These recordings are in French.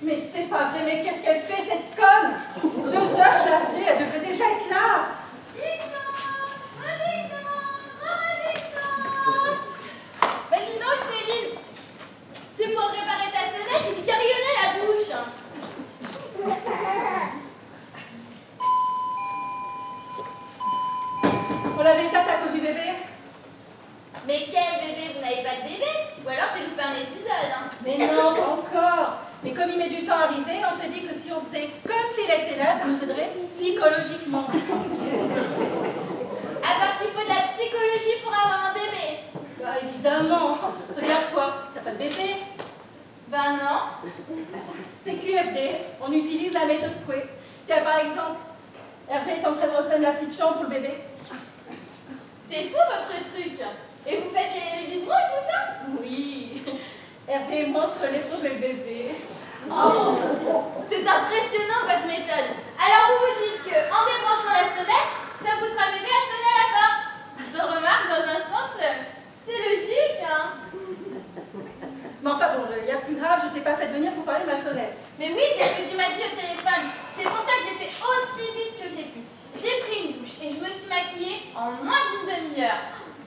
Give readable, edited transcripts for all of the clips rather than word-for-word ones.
Mais c'est pas vrai, mais qu'est-ce qu'elle fait, cette conne? 2 heures, je l'ai appelée, elle devrait déjà être là. Bah dis donc, Céline, tu pour préparer ta sonnette et tu carillonnais la bouche. On l'avait éteinte à cause du bébé. Mais quel bébé? Vous n'avez pas de bébé? Ou alors j'ai loupé un épisode, hein. Mais non, pas encore. Mais comme il met du temps à arriver, on s'est dit que si on faisait comme s'il était là, ça nous aiderait psychologiquement. Ah, parce qu'il faut de la psychologie pour avoir un bébé. Bah évidemment. Regarde-toi, t'as pas de bébé. Ben non. C'est QFD, on utilise la méthode Coué. Tiens, par exemple, Hervé est en train de reprendre la petite chambre pour le bébé. C'est fou votre truc. Et vous faites les biberons et tout ça? Oui. Hervé et moi on se relaie pour jouer le bébé. Oh, c'est impressionnant votre méthode. Alors vous vous dites qu'en débranchant la sonnette, ça poussera bébé à sonner à la porte. De remarque, dans un sens, c'est logique, hein. Mais enfin bon, il y a plus grave, je t'ai pas fait venir pour parler de ma sonnette. Mais oui, c'est ce que tu m'as dit au téléphone. C'est pour ça que j'ai fait aussi vite que j'ai pu. J'ai pris une douche et je me suis maquillée en moins d'une demi-heure.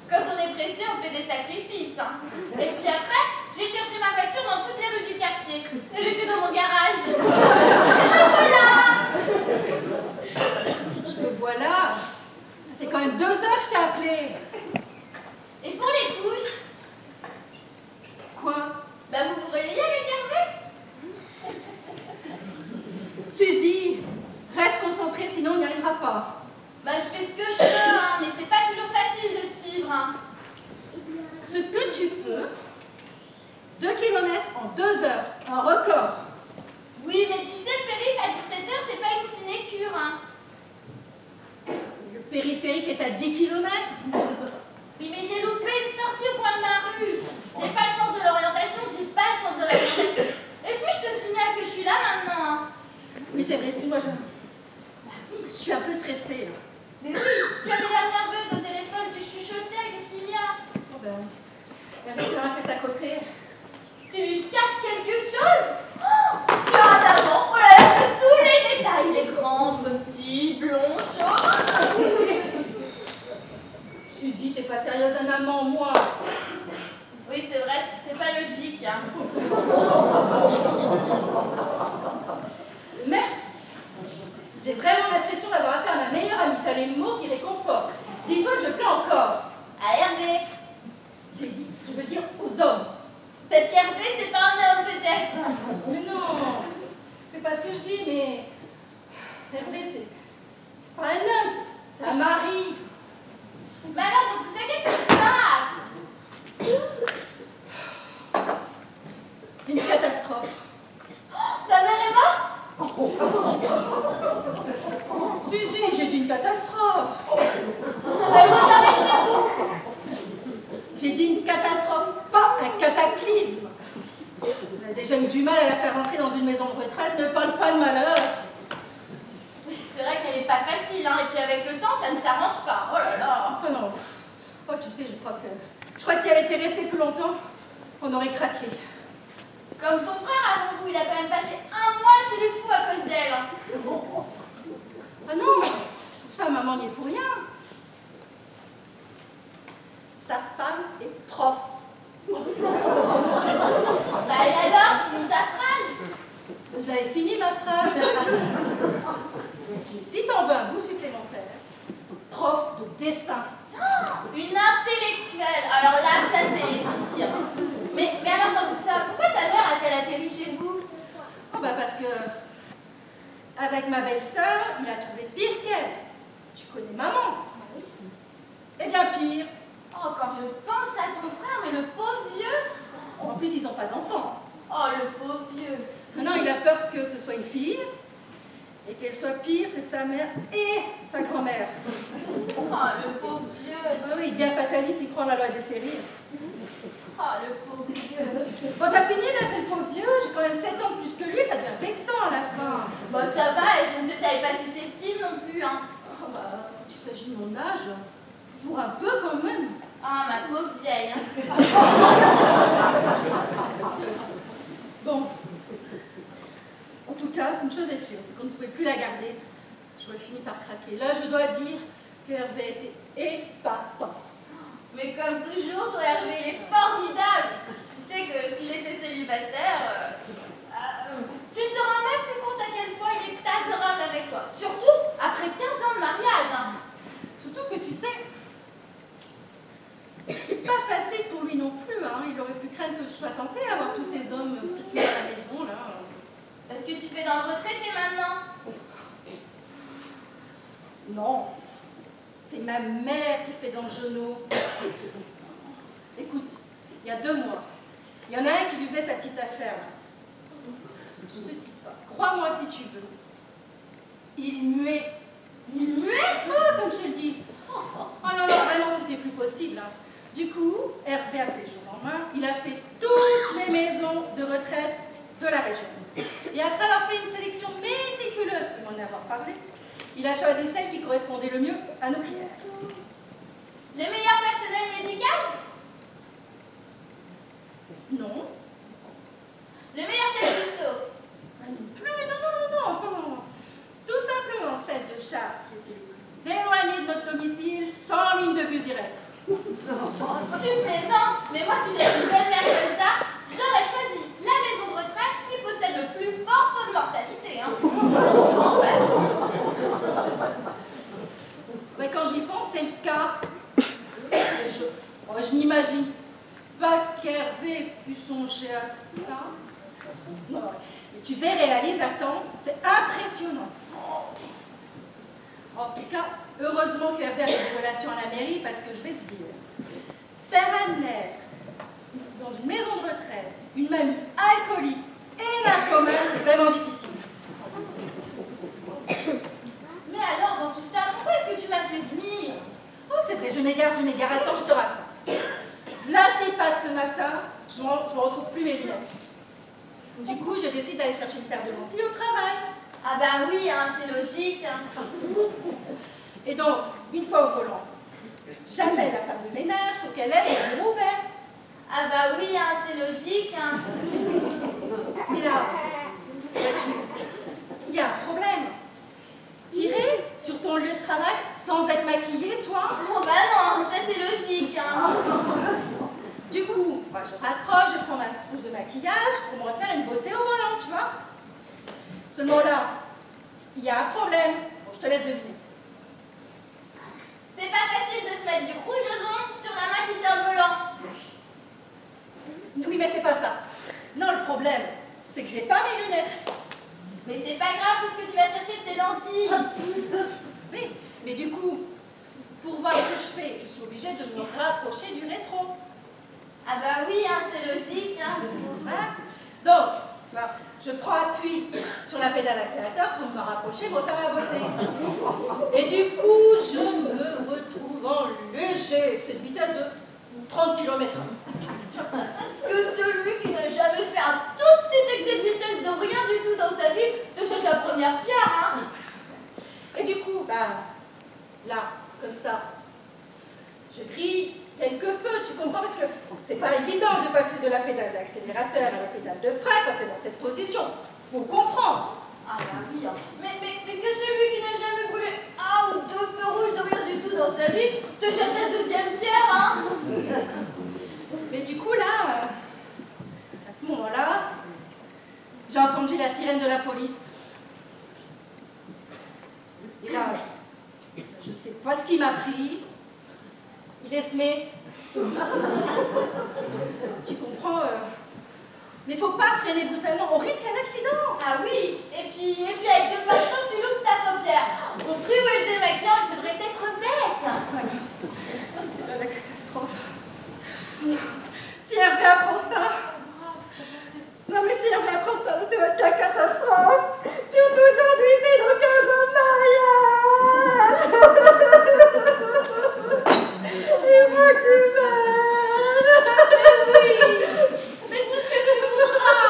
Quand on est pressé, on fait des sacrifices, hein. Et puis après, j'ai cherché ma voiture dans toutes les rues du quartier. Elle était dans mon garage. Et la voilà! Me voilà. Ça fait quand même 2 heures que je t'ai appelé. Et pour les couches? Quoi? Bah vous vous relayez avec Hervé? Suzy, reste concentrée, sinon on n'y arrivera pas. Bah je fais ce que je peux, hein, mais c'est pas toujours facile de te suivre, hein. Ce que tu peux, 2 km en 2 heures, un record. Oui, mais tu sais, le périph' à 17h, c'est pas une sinécure, hein. Le périphérique est à 10 km. Oui, mais j'ai loupé une sortie au coin de ma rue. J'ai pas le sens de l'orientation, j'ai pas le sens de l'orientation. Et puis je te signale que je suis là maintenant, hein. Oui, c'est vrai, excuse-moi, je suis un peu stressée. Là. Mais oui, tu avais l'air nerveuse au téléphone, tu chuchotais, qu'est-ce qu'il y a? Oh ben, Hervé, tu m'as fait à côté. Tu lui caches quelque chose? Oh, tu as un amant, oh là là, je veux tous les détails, les grands, petits, blonds, chauds. Suzy, t'es pas sérieuse, un amant, moi. Oui, c'est vrai, c'est pas logique, hein. Merci. J'ai vraiment l'impression d'avoir affaire à ma meilleure amie. T'as les mots qui réconfortent. Dis-toi que je plais encore. À Hervé. J'ai dit, je veux dire aux hommes. Parce qu'Hervé, c'est pas un homme, peut-être. Mais non, c'est pas ce que je dis, mais Hervé, c'est pas un homme, c'est un mari. Mais alors, dans tout ça, qu'est-ce qui se passe? Une catastrophe. Oh, ta mère est morte? Si, j'ai dit une catastrophe. Elle revient chez vous. J'ai dit une catastrophe, pas un cataclysme. On a déjà eu du mal à la faire rentrer dans une maison de retraite, ne parle pas de malheur. C'est vrai qu'elle est pas facile, hein, et puis avec le temps, ça ne s'arrange pas. Oh là là. Oh non. Oh, tu sais, je crois que si elle était restée plus longtemps, on aurait craqué. Comme ton frère avant vous, il a quand même passé 1 mois chez les fous à cause d'elle. Ah non, ça, maman n'y est pour rien. Sa femme est prof. Bah et alors, finis ta phrase. J'avais fini ma phrase. Si t'en veux un goût supplémentaire, prof de dessin. Oh, une intellectuelle. Alors là, ça c'est les pires. Mais alors dans tout ça, pourquoi ta mère a-t-elle atterri chez vous? Oh bah parce que, avec ma belle-sœur, il a trouvé pire qu'elle. Tu connais maman? Eh bien pire. Oh, quand je pense à ton frère, mais le pauvre vieux. En plus, ils n'ont pas d'enfants. Oh, le pauvre vieux. Maintenant, il a peur que ce soit une fille et qu'elle soit pire que sa mère et sa grand-mère. Oh, le pauvre vieux. Ah oui, il devient fataliste, il croit en la loi des séries. Oh, le pauvre vieux. Bon, t'as fini d'appeler le pauvre vieux, j'ai quand même 7 ans de plus que lui, ça devient vexant à la fin. Bon, ça va, et je ne te savais pas susceptible non plus, hein. Oh bah, tu s'agit de mon âge, toujours un peu quand même. Ah, ma pauvre vieille, hein. Bon. une chose est sûre, c'est qu'on ne pouvait plus la garder. J'aurais fini par craquer. Là, je dois dire que Hervé était épatant. Mais comme toujours, ton Hervé, il est formidable. Tu sais que s'il était célibataire, tu ne te rends même plus compte à quel point il est adorable avec toi. Surtout après 15 ans de mariage. Hein. Surtout que tu sais, c'est pas facile pour lui non plus. Hein. Il aurait pu craindre que je sois tentée à voir tous ces hommes circuler à la maison. Là. Parce que tu fais dans le retraité maintenant. Non, c'est ma mère qui fait dans le genou. Écoute, il y a 2 mois, il y en a un qui lui faisait sa petite affaire. Je te dis pas, crois-moi si tu veux. Il muait. Il muait? Ah, comme je te le dis. Oh non, non, vraiment, c'était plus possible. Hein. Du coup, Hervé a pris les choses en main. Il a fait toutes les maisons de retraite de la région. Et après avoir fait une sélection méticuleuse, pour m'en avoir parlé, il a choisi celle qui correspondait le mieux à nos critères. Le meilleur personnel médical? Non. Le meilleur chef d'histo? Ah non plus, non. Tout simplement celle de Charles qui était le plus éloigné de notre domicile, sans ligne de bus direct. Tu plaisantes, mais moi si j'avais une belle-mère comme ça, j'aurais choisi la maison de retraite qui possède le plus fort taux de mortalité. Hein. Mais quand j'y pense, c'est le cas. Je n'imagine pas qu'Hervé pu songer à ça. Non, mais tu verrais la liste d'attente, c'est impressionnant. En tout cas, heureusement qu'Hervé a une relation à la mairie, parce que je vais te dire, faire admettre dans une maison de retraite une mamie alcoolique et narcomane, c'est vraiment difficile. Mais alors, dans tout ça, pourquoi est-ce que tu m'as fait venir? Oh, c'est vrai, je m'égare. Attends, je te raconte. L'antipathe ce matin, je ne retrouve plus mes lunettes. Du coup, je décide d'aller chercher une paire de lentilles au travail. Ah bah oui, hein, c'est logique. Hein. Et donc, une fois au volant, j'appelle la femme de ménage pour qu'elle laisse le bureau ouvert. Ah bah oui, hein, c'est logique. Hein. Mais là, il y a un problème. Tirer sur ton lieu de travail sans être maquillée, toi? Oh bah non, ça c'est logique. Hein. Du coup, moi, je raccroche, je prends ma trousse de maquillage pour me refaire une beauté au volant, tu vois. Seulement là, il y a un problème. Bon, je te laisse deviner. C'est pas facile de se mettre du rouge aux ongles sur la main qui tient le volant. Oui, mais c'est pas ça. Non, le problème, c'est que j'ai pas mes lunettes. Mais c'est pas grave puisque tu vas chercher tes lentilles. Mais du coup, pour voir ce que je fais, je suis obligée de me rapprocher du rétro. Ah bah oui, hein, c'est logique. Hein. Voilà. Donc, tu vois, je prends appui sur la pédale accélérateur pour me rapprocher, pour faire ma beauté. Et du coup, je me retrouve en léger, cette vitesse de 30 km/h. Que celui qui n'a jamais fait un tout petit excès de vitesse de rien du tout dans sa vie te jette la première pierre. Hein. Et du coup, là, comme ça, je crie quelques feux, tu comprends? Parce que c'est pas évident de passer de la pédale d'accélérateur à la pédale de frein quand tu es dans cette position. Faut comprendre. Ah bah oui, hein. Mais que celui qui n'a jamais brûlé un ou 2 feux rouges de rien du tout dans sa vie te jette la deuxième pierre. Hein. Mais du coup, là, à ce moment-là, j'ai entendu la sirène de la police. Et là, je sais pas ce qui m'a pris. Il esmé. Tu comprends mais faut pas freiner brutalement, on risque un accident. Ah oui, et puis avec le pinceau, tu loupes ta paupière. Au prix où est le démaquillant, il faudrait être bête. Ouais. C'est là la catastrophe. Si Hervé apprend ça... Non mais si Hervé apprend ça, c'est la catastrophe. Surtout aujourd'hui, c'est dans 15 ans de mariage. C'est moi qui meurs. Mais oui, mais tout ce que tu voudras.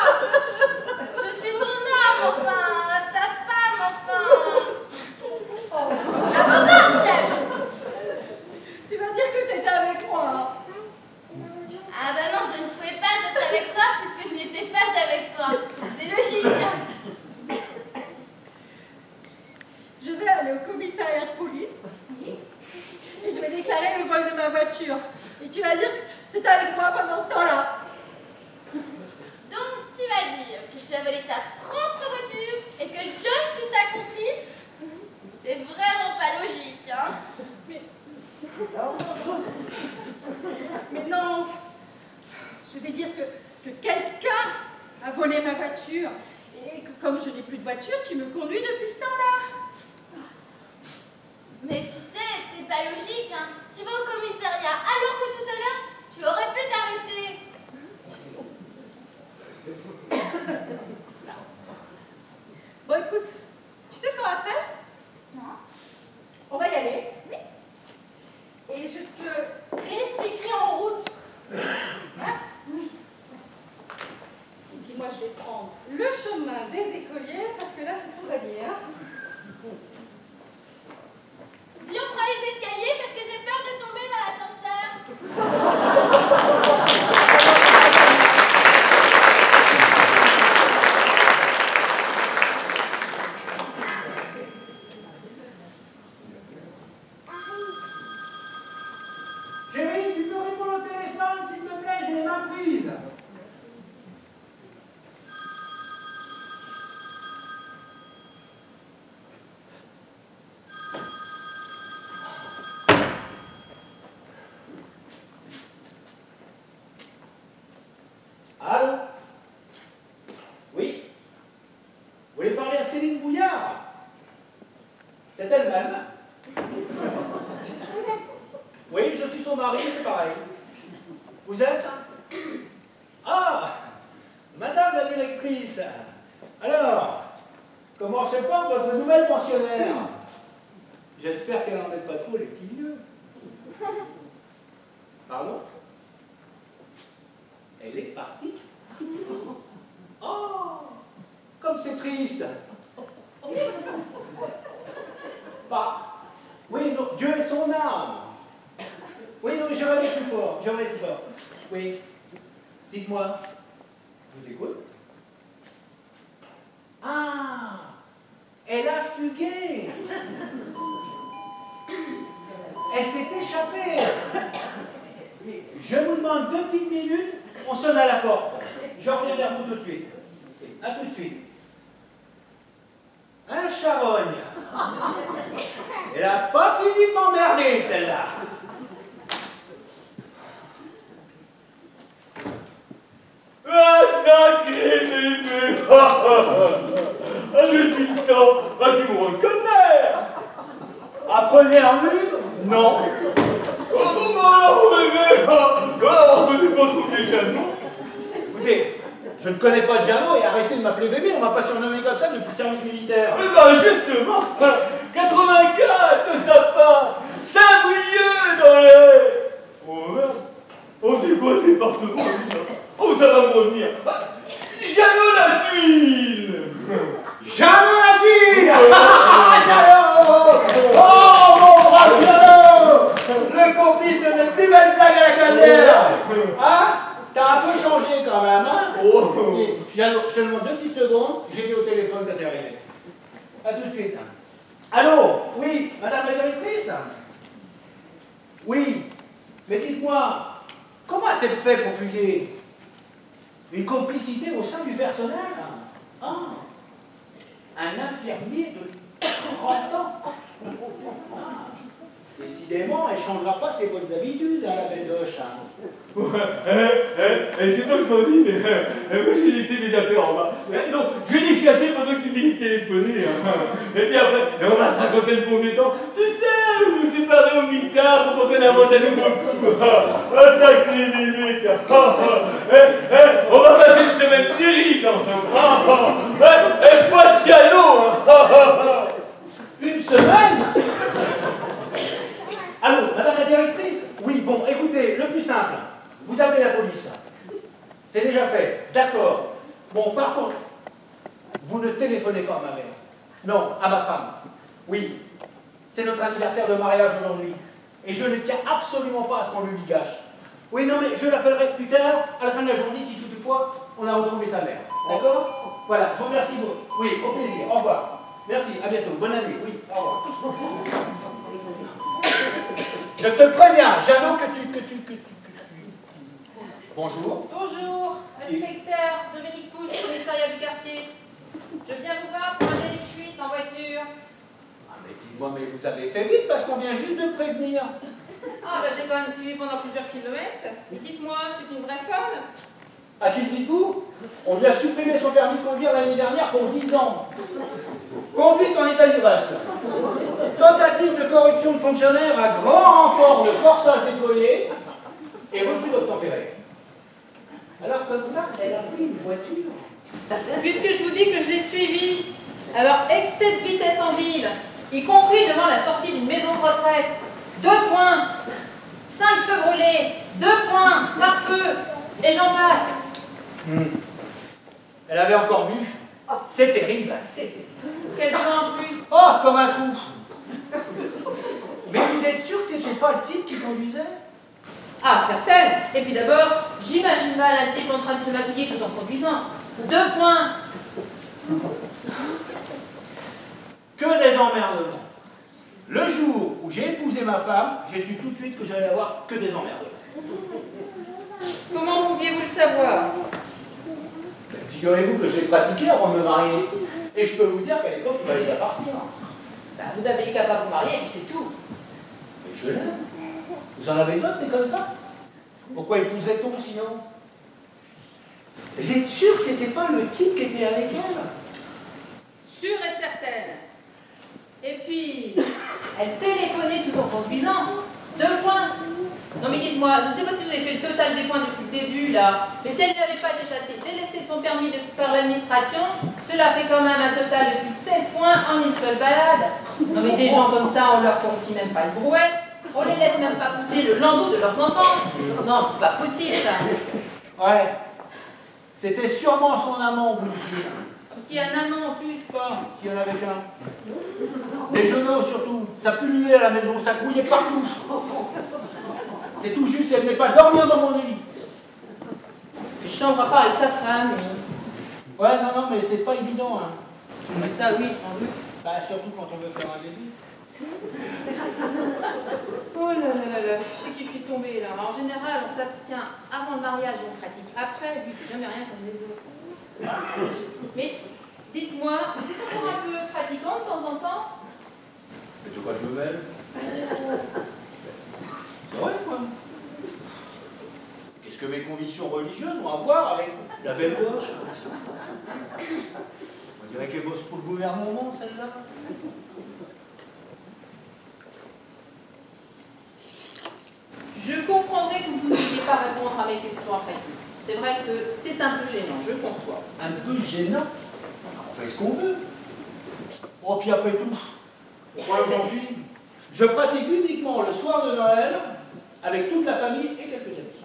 Je suis ton âme, enfin, ta femme. dire que quelqu'un a volé ma voiture. Et que comme je n'ai plus de voiture, tu me conduis depuis ce temps-là. Mais tu sais, t'es pas logique, hein. Tu vas au commissariat alors que tout à l'heure, tu aurais pu t'arrêter. Bon, écoute, tu sais ce qu'on va faire? Non. On va y aller. Oui. Et je te réexpliquerai en route. Hein? Oui. Et puis moi, je vais prendre le chemin des écoliers, parce que là, c'est tout gagné. Hein? Dis, on prend les escaliers parce que j'ai peur de tomber dans l'ascenseur. Chérie, tu peux répondre au téléphone, s'il te plaît, j'ai les mains prises. Allô? Oui? Vous voulez parler à Céline Bouillard? C'est elle-même. Oui, je suis son mari, c'est pareil. Vous êtes? Ah! Madame la directrice. Alors, comment se porte votre nouvelle pensionnaire? J'espère qu'elle n'embête pas trop les petits vieux. Pardon? Elle est partie? Oh! Comme c'est triste. Bah, oui, non, Dieu est son âme. Oui, non, je remets tout fort, je remets tout fort. Oui, dites-moi, je vous écoute. Ah, elle a fugué. Elle s'est échappée. Je vous demande 2 petites minutes, on sonne à la porte. Je reviens vers vous tout de suite. À tout de suite. Un charogne. Elle n'a pas fini de m'emmerder, celle-là. Ah, sacré bébé! Ah, depuis le temps, ah, tu me reconnais! À première vue, non. Oh, bon, alors, bébé! Alors, on connaît pas son vieux canon? Écoutez, je ne connais pas Giano et arrêtez de m'appeler bébé, on m'a pas surnommé comme ça depuis le service militaire. Eh ben, justement, 84, le sapin! Saint-Brieuc dans les... Oh, merde! Oh, c'est quoi le département, là? Oh, ça va me revenir! Jeannot la tuile! Giano la tuile! Giano! Oh mon brave Giano! Le complice de mes plus belles blagues à la caserne! Hein? T'as un peu changé quand même, hein? Oh. Giano, je te demande 2 petites secondes, j'étais au téléphone quand t'es arrivé. A tout de suite. Allô? Oui, madame la directrice? Oui, mais dites-moi, comment a-t-elle fait pour fuguer? Une complicité au sein du personnel? Ah, un infirmier de 30 ans? Ah, décidément, elle ne changera pas ses bonnes habitudes, hein, la belle doche. Hein. Ouais, c'est pas que je m'en dis, mais moi j'ai laissé mes affaires en bas. Donc, je vais les chercher pendant que tu m'y téléphoné. Hein. Et puis après, on va se raconter le bon vieux temps. Tu sais, vous vous séparez au mitard pour qu'on avance à nouveau coup. Ah, sacré bébé. On va passer une semaine terrible ensemble. Pas de Giano. Une semaine? Allô, madame la directrice? Oui, bon, écoutez, le plus simple, vous appelez la police. C'est déjà fait, d'accord. Bon, par contre, vous ne téléphonez pas à ma mère. Non, à ma femme. Oui, c'est notre anniversaire de mariage aujourd'hui. Et je ne tiens absolument pas à ce qu'on lui gâche. Oui, non, mais je l'appellerai plus tard, à la fin de la journée, si toutefois on a retrouvé sa mère. D'accord? Voilà, je vous remercie beaucoup. Oui, au plaisir, au revoir. Merci, à bientôt, bonne année, oui, au revoir. Je te préviens, Jeannot, que tu... Bonjour. Bonjour, inspecteur Dominique Pousse, commissariat du quartier. Je viens vous voir pour un délit de fuite en voiture. Ah, mais dites-moi, mais vous avez fait vite parce qu'on vient juste de prévenir. Ah, bah j'ai quand même suivi pendant plusieurs kilomètres. Mais dites-moi, c'est une vraie folle? À qui le dites-vous? On lui a supprimé son permis de conduire l'année dernière pour 10 ans. Conduite en état d'ivresse. Tentative de corruption de fonctionnaire à grand renfort de corsage déployé et refus d'obtempérer. Alors comme ça, elle a pris une voiture. Puisque je vous dis que je l'ai suivi, alors excès de vitesse en ville, y compris devant la sortie d'une maison de retraite, 2 points, 5 feux brûlés, 2 points, par feu, et j'en passe. Elle avait encore bu. C'est terrible, c'est terrible. Quel point en plus? Oh, comme un trou. Mais vous êtes sûr que c'était pas le type qui conduisait? Ah, certaines. Et puis d'abord, j'imagine mal un type en train de se maquiller tout en conduisant. 2 points. Que des emmerdements. Le jour où j'ai épousé ma femme, j'ai su tout de suite que j'allais avoir que des emmerdements. Comment pouviez-vous le savoir? Figurez-vous que j'ai pratiqué avant de me marier. Et je peux vous dire qu'à l'époque, il fallait s'appartir. Ben, vous avez qu'à pas vous marier, et puis c'est tout. Mais je l'aime. Vous en avez d'autres, mais comme ça? Pourquoi épouserait-on sinon? Vous êtes sûr que c'était pas le type qui était avec elle? Sûre et certaine. Et puis, elle téléphonait tout en conduisant. 2 points. Non mais dites-moi, je ne sais pas si vous avez fait le total des points depuis le début là, mais si elle n'avait pas déjà été délestée de son permis par l'administration, cela fait quand même un total de plus de 16 points en une seule balade. Non mais des gens comme ça, on leur confie même pas le brouette, on les laisse même pas pousser le landau de leurs enfants. Non, c'est pas possible ça. Ouais. C'était sûrement son amant au bout du fil. Parce qu'il y a un amant en plus. Pas qu'il y en avait qu'un. Les genoux surtout. Ça pullulait à la maison, ça grouillait partout. C'est tout juste, elle n'est pas dormir dans mon lit. Il ne changera pas avec sa femme, lui. Ouais, non, mais c'est pas évident. Hein. Mais ça, oui, j'en doute. Bah, surtout quand on veut faire un bébé. Oh là là là là, je sais qui je suis tombée là. En général, on s'abstient avant le mariage et on pratique après. Lui, il fait jamais rien comme les autres. Mais dites-moi, vous êtes encore un peu pratiquant de temps en temps? Mais de quoi je me mêle? C'est vrai, quoi. Qu'est-ce que mes convictions religieuses ont à voir avec la belle gauche? On dirait qu'elle bosse pour le gouvernement, celle-là. Je comprendrais que vous ne vouliez pas répondre à mes questions après tout. C'est vrai que c'est un peu gênant, je conçois. Un peu gênant. Enfin, on fait ce qu'on veut. Oh, puis après tout, pourquoi j'en suis? Je pratique uniquement le soir de Noël avec toute la famille et quelques amis.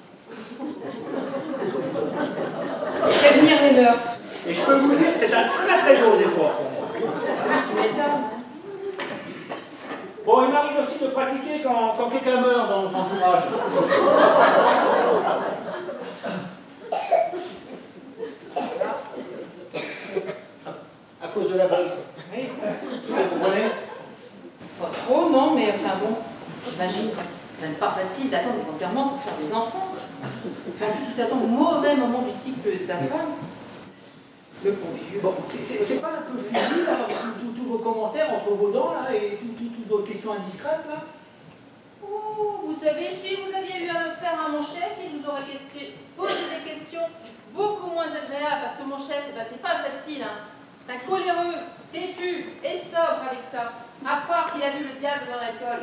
Prévenir les mœurs. Et je peux vous dire que c'est un très très gros effort pour moi. Tu m'étonnes. Bon, il m'arrive aussi de pratiquer quand quelqu'un meurt dans notre entourage. À cause de la balle. Oui. Vous comprenez? Pas trop, non, mais enfin bon, j'imagine. C'est même pas facile d'attendre des enterrements pour faire des enfants. En plus, il s'attend au mauvais moment du cycle de sa femme. Le pauvre vieux. Bon, c'est pas un peu fini, là, tous vos commentaires entre vos dents, là, et toutes vos questions indiscrètes, là? Oh, vous savez, si vous aviez eu à me faire à mon chef, il vous aurait posé des questions beaucoup moins agréables, parce que mon chef, ben, c'est pas facile, hein. C'est un coléreux, têtu et sobre avec ça. À croire qu'il a vu le diable dans l'alcool.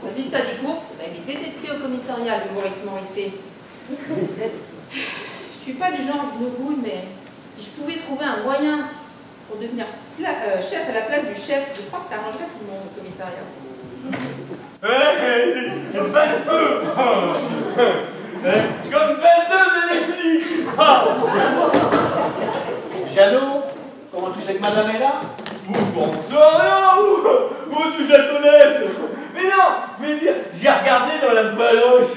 Résultat des courses, ben, il est détesté au commissariat, le Maurice Morisset. Je suis pas du genre no good, mais si je pouvais trouver un moyen pour devenir chef à la place du chef, je crois que ça arrangerait tout le monde au commissariat. Comme 22 de Leslie. Jeannot, comment tu sais que madame est là? Vous pensez à rien, vous tous la connaissez. Mais non, je vais dire, j'ai regardé dans la baloche.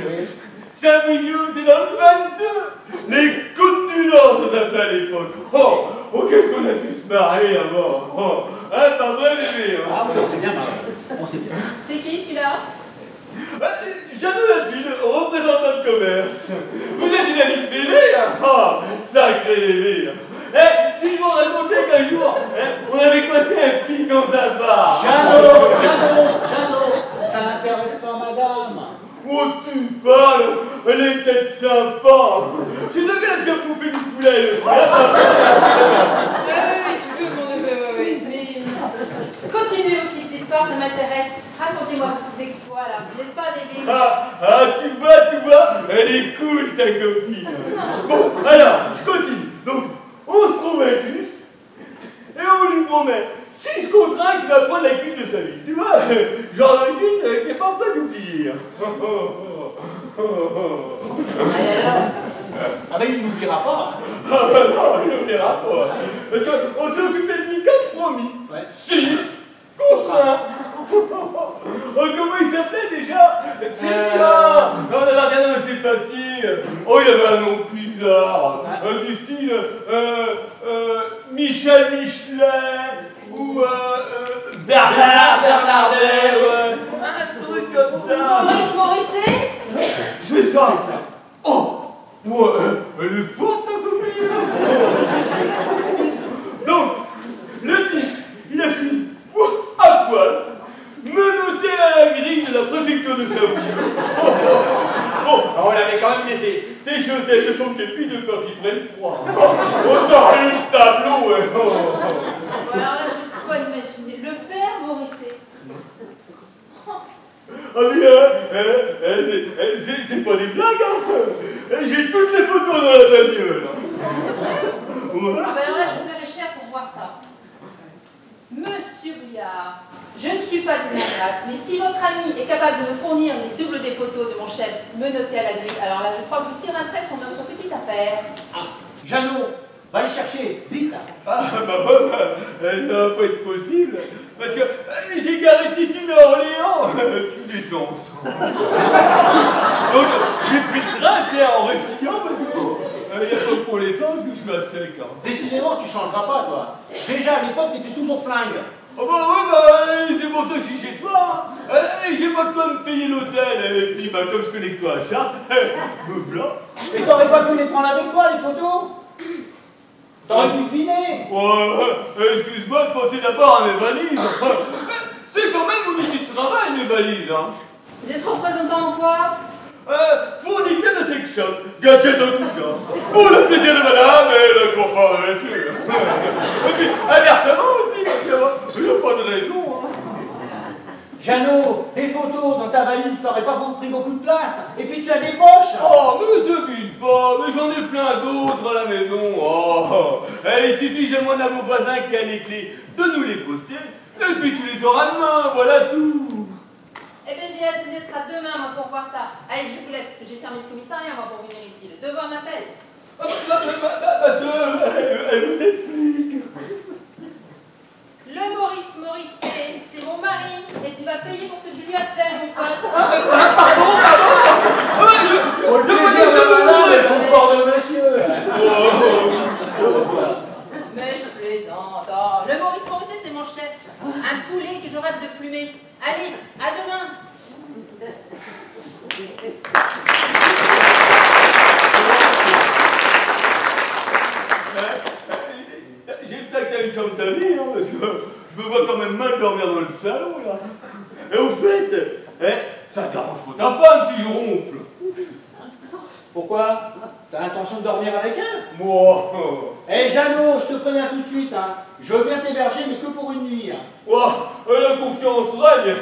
5 millions, c'est dans le 22. Les coups du Nord, ça s'appelait à l'époque. Oh, qu'est-ce qu'on a pu se marrer là-bas. Oh, hein, pas vrai, bébé. Hein. Ah oui, on s'est bien marré. On s'est bien. C'est qui celui-là? Jeannot Latune, représentant de commerce. Vous êtes une amie de bébé, hein? Oh, sacré bébé. Si je vous racontais qu'un jour, on avait coiffé un flic dans un bar. Jeannot, ça n'intéresse pas madame. Oh, tu parles, elle est peut-être sympa. Je suis sûr qu'elle a déjà bouffer du poulet aussi. Oui, tu veux, mon neveu, oui. Mais continuez vos petites histoires, ça m'intéresse. Racontez-moi vos petits exploits, là. N'est-ce pas, bébé? Tu vois, elle est cool, ta copine. Bon, alors, je continue. Donc, on se trouve un bus, et on lui promet 6 contre 1 qui va prendre la cuite de sa vie. Tu vois, genre de cuite qui n'est pas prêt d'oublier. Ah ben il n'oubliera pas. Ah bah non, il n'oubliera pas. Parce qu'on s'est occupé de lui comme promis. Ouais. 6 contre 1. Oh, comment il s'appelait déjà? C'est bien. On avait regardé dans ses papiers. Oh, il y avait un nom bizarre. Du style Michel Michelet ou Bernard Bernardet. Ouais. Un truc comme ça. Maurice Morisset? C'est ça. Oh, ouais, elle est forte, ta copine. Donc, le type, il a fini à poil, menotté à la grille de la préfecture de Savoie. Bon, alors on avait quand même laissé ses chaussettes et son képi de peur qu'il prenne froid. On aurait eu le tableau. Alors là, je ne peux pas imaginer. Le père Morisset. Ah mais c'est pas des blagues, hein. J'ai toutes les photos dans la bagnole. C'est vrai? Ouais. Ah ben alors là, je paierai cher pour voir ça. Monsieur Briard, je ne suis pas une ingrate, mais si votre ami est capable de me fournir les doubles des photos de mon chef menotté à la grille, alors là, je crois que je tire un trait sur notre petite affaire. Ah, Jeannot, va les chercher, vite. Ah bah ouais, ça va pas être possible. Parce que j'ai garé Titine à Orléans, plus d'essence. Donc j'ai pris le train, tu sais, en reskiant parce que il y a pas pour l'essence que je suis à sec. Hein. Décidément, tu changeras pas, toi. Déjà, à l'époque, t'étais toujours flingue. Oh bah ouais, bah c'est pour ça que je suis chez toi. J'ai pas de quoi me payer l'hôtel. Et puis, bah, comme je connais que toi à Chartres, me voilà. Et t'aurais pas pu les prendre avec toi, les photos? T'aurais pu deviner. Ouais, excuse-moi de penser d'abord à mes valises. C'est quand même mon outil de travail, mes valises. Hein. Vous êtes représentant en quoi? Fourniture de sex shop, gadgets en tout genre, pour le plaisir de madame et le confort de monsieur. Et puis, inversement aussi, parce que il n'y a pas de raison. Hein. Jeannot, des photos dans ta valise, ça aurait pas pris beaucoup de place. Et puis tu as des poches. Oh, mais te bute pas, mais j'en ai plein d'autres à la maison. Oh, il suffit, je demande à vos voisins qui a les clés de nous les poster, et puis tu les auras demain, voilà tout. Eh bien, j'ai hâte d'être à demain, moi, pour voir ça. Allez, je vous laisse, parce que j'ai fermé le commissariat, moi, pour venir ici. Le devoir m'appelle. Parce que vous êtes flic. Le Maurice Morisset, c'est mon mari, et tu vas payer pour ce que tu lui as fait, mon pote. Pour le plaisir de madame et le confort de monsieur. Mais je plaisante. Oh, le Maurice Morisset, c'est mon chef. Un poulet que je rêve de plumer. Allez, à demain. J'espère que t'as une chambre d'amis, hein, parce que je me vois quand même mal dormir dans le salon, là. Et au fait, ça t'arrange pas ta femme si je ronfle. Pourquoi? T'as l'intention de dormir avec elle? Moi, Eh Jeannot, je te préviens tout de suite, hein. Je veux bien t'héberger, mais que pour une nuit. Hein. la confiance règne.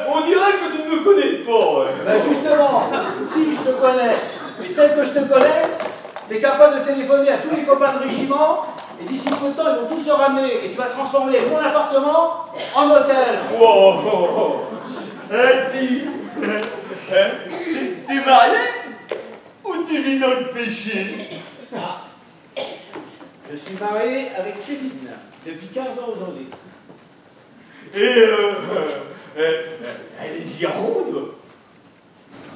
On dirait que tu ne me connais pas. Ouais. Ben justement, si je te connais, et tel que je te connais, t'es capable de téléphoner à tous les copains de régiment, et d'ici peu de temps, ils vont tous se ramener, et tu vas transformer mon appartement en hôtel. Wow. T'es marié ou tu vis dans le péché? Ah. Je suis marié avec Céline, depuis 15 ans aujourd'hui. Et elle est gironde.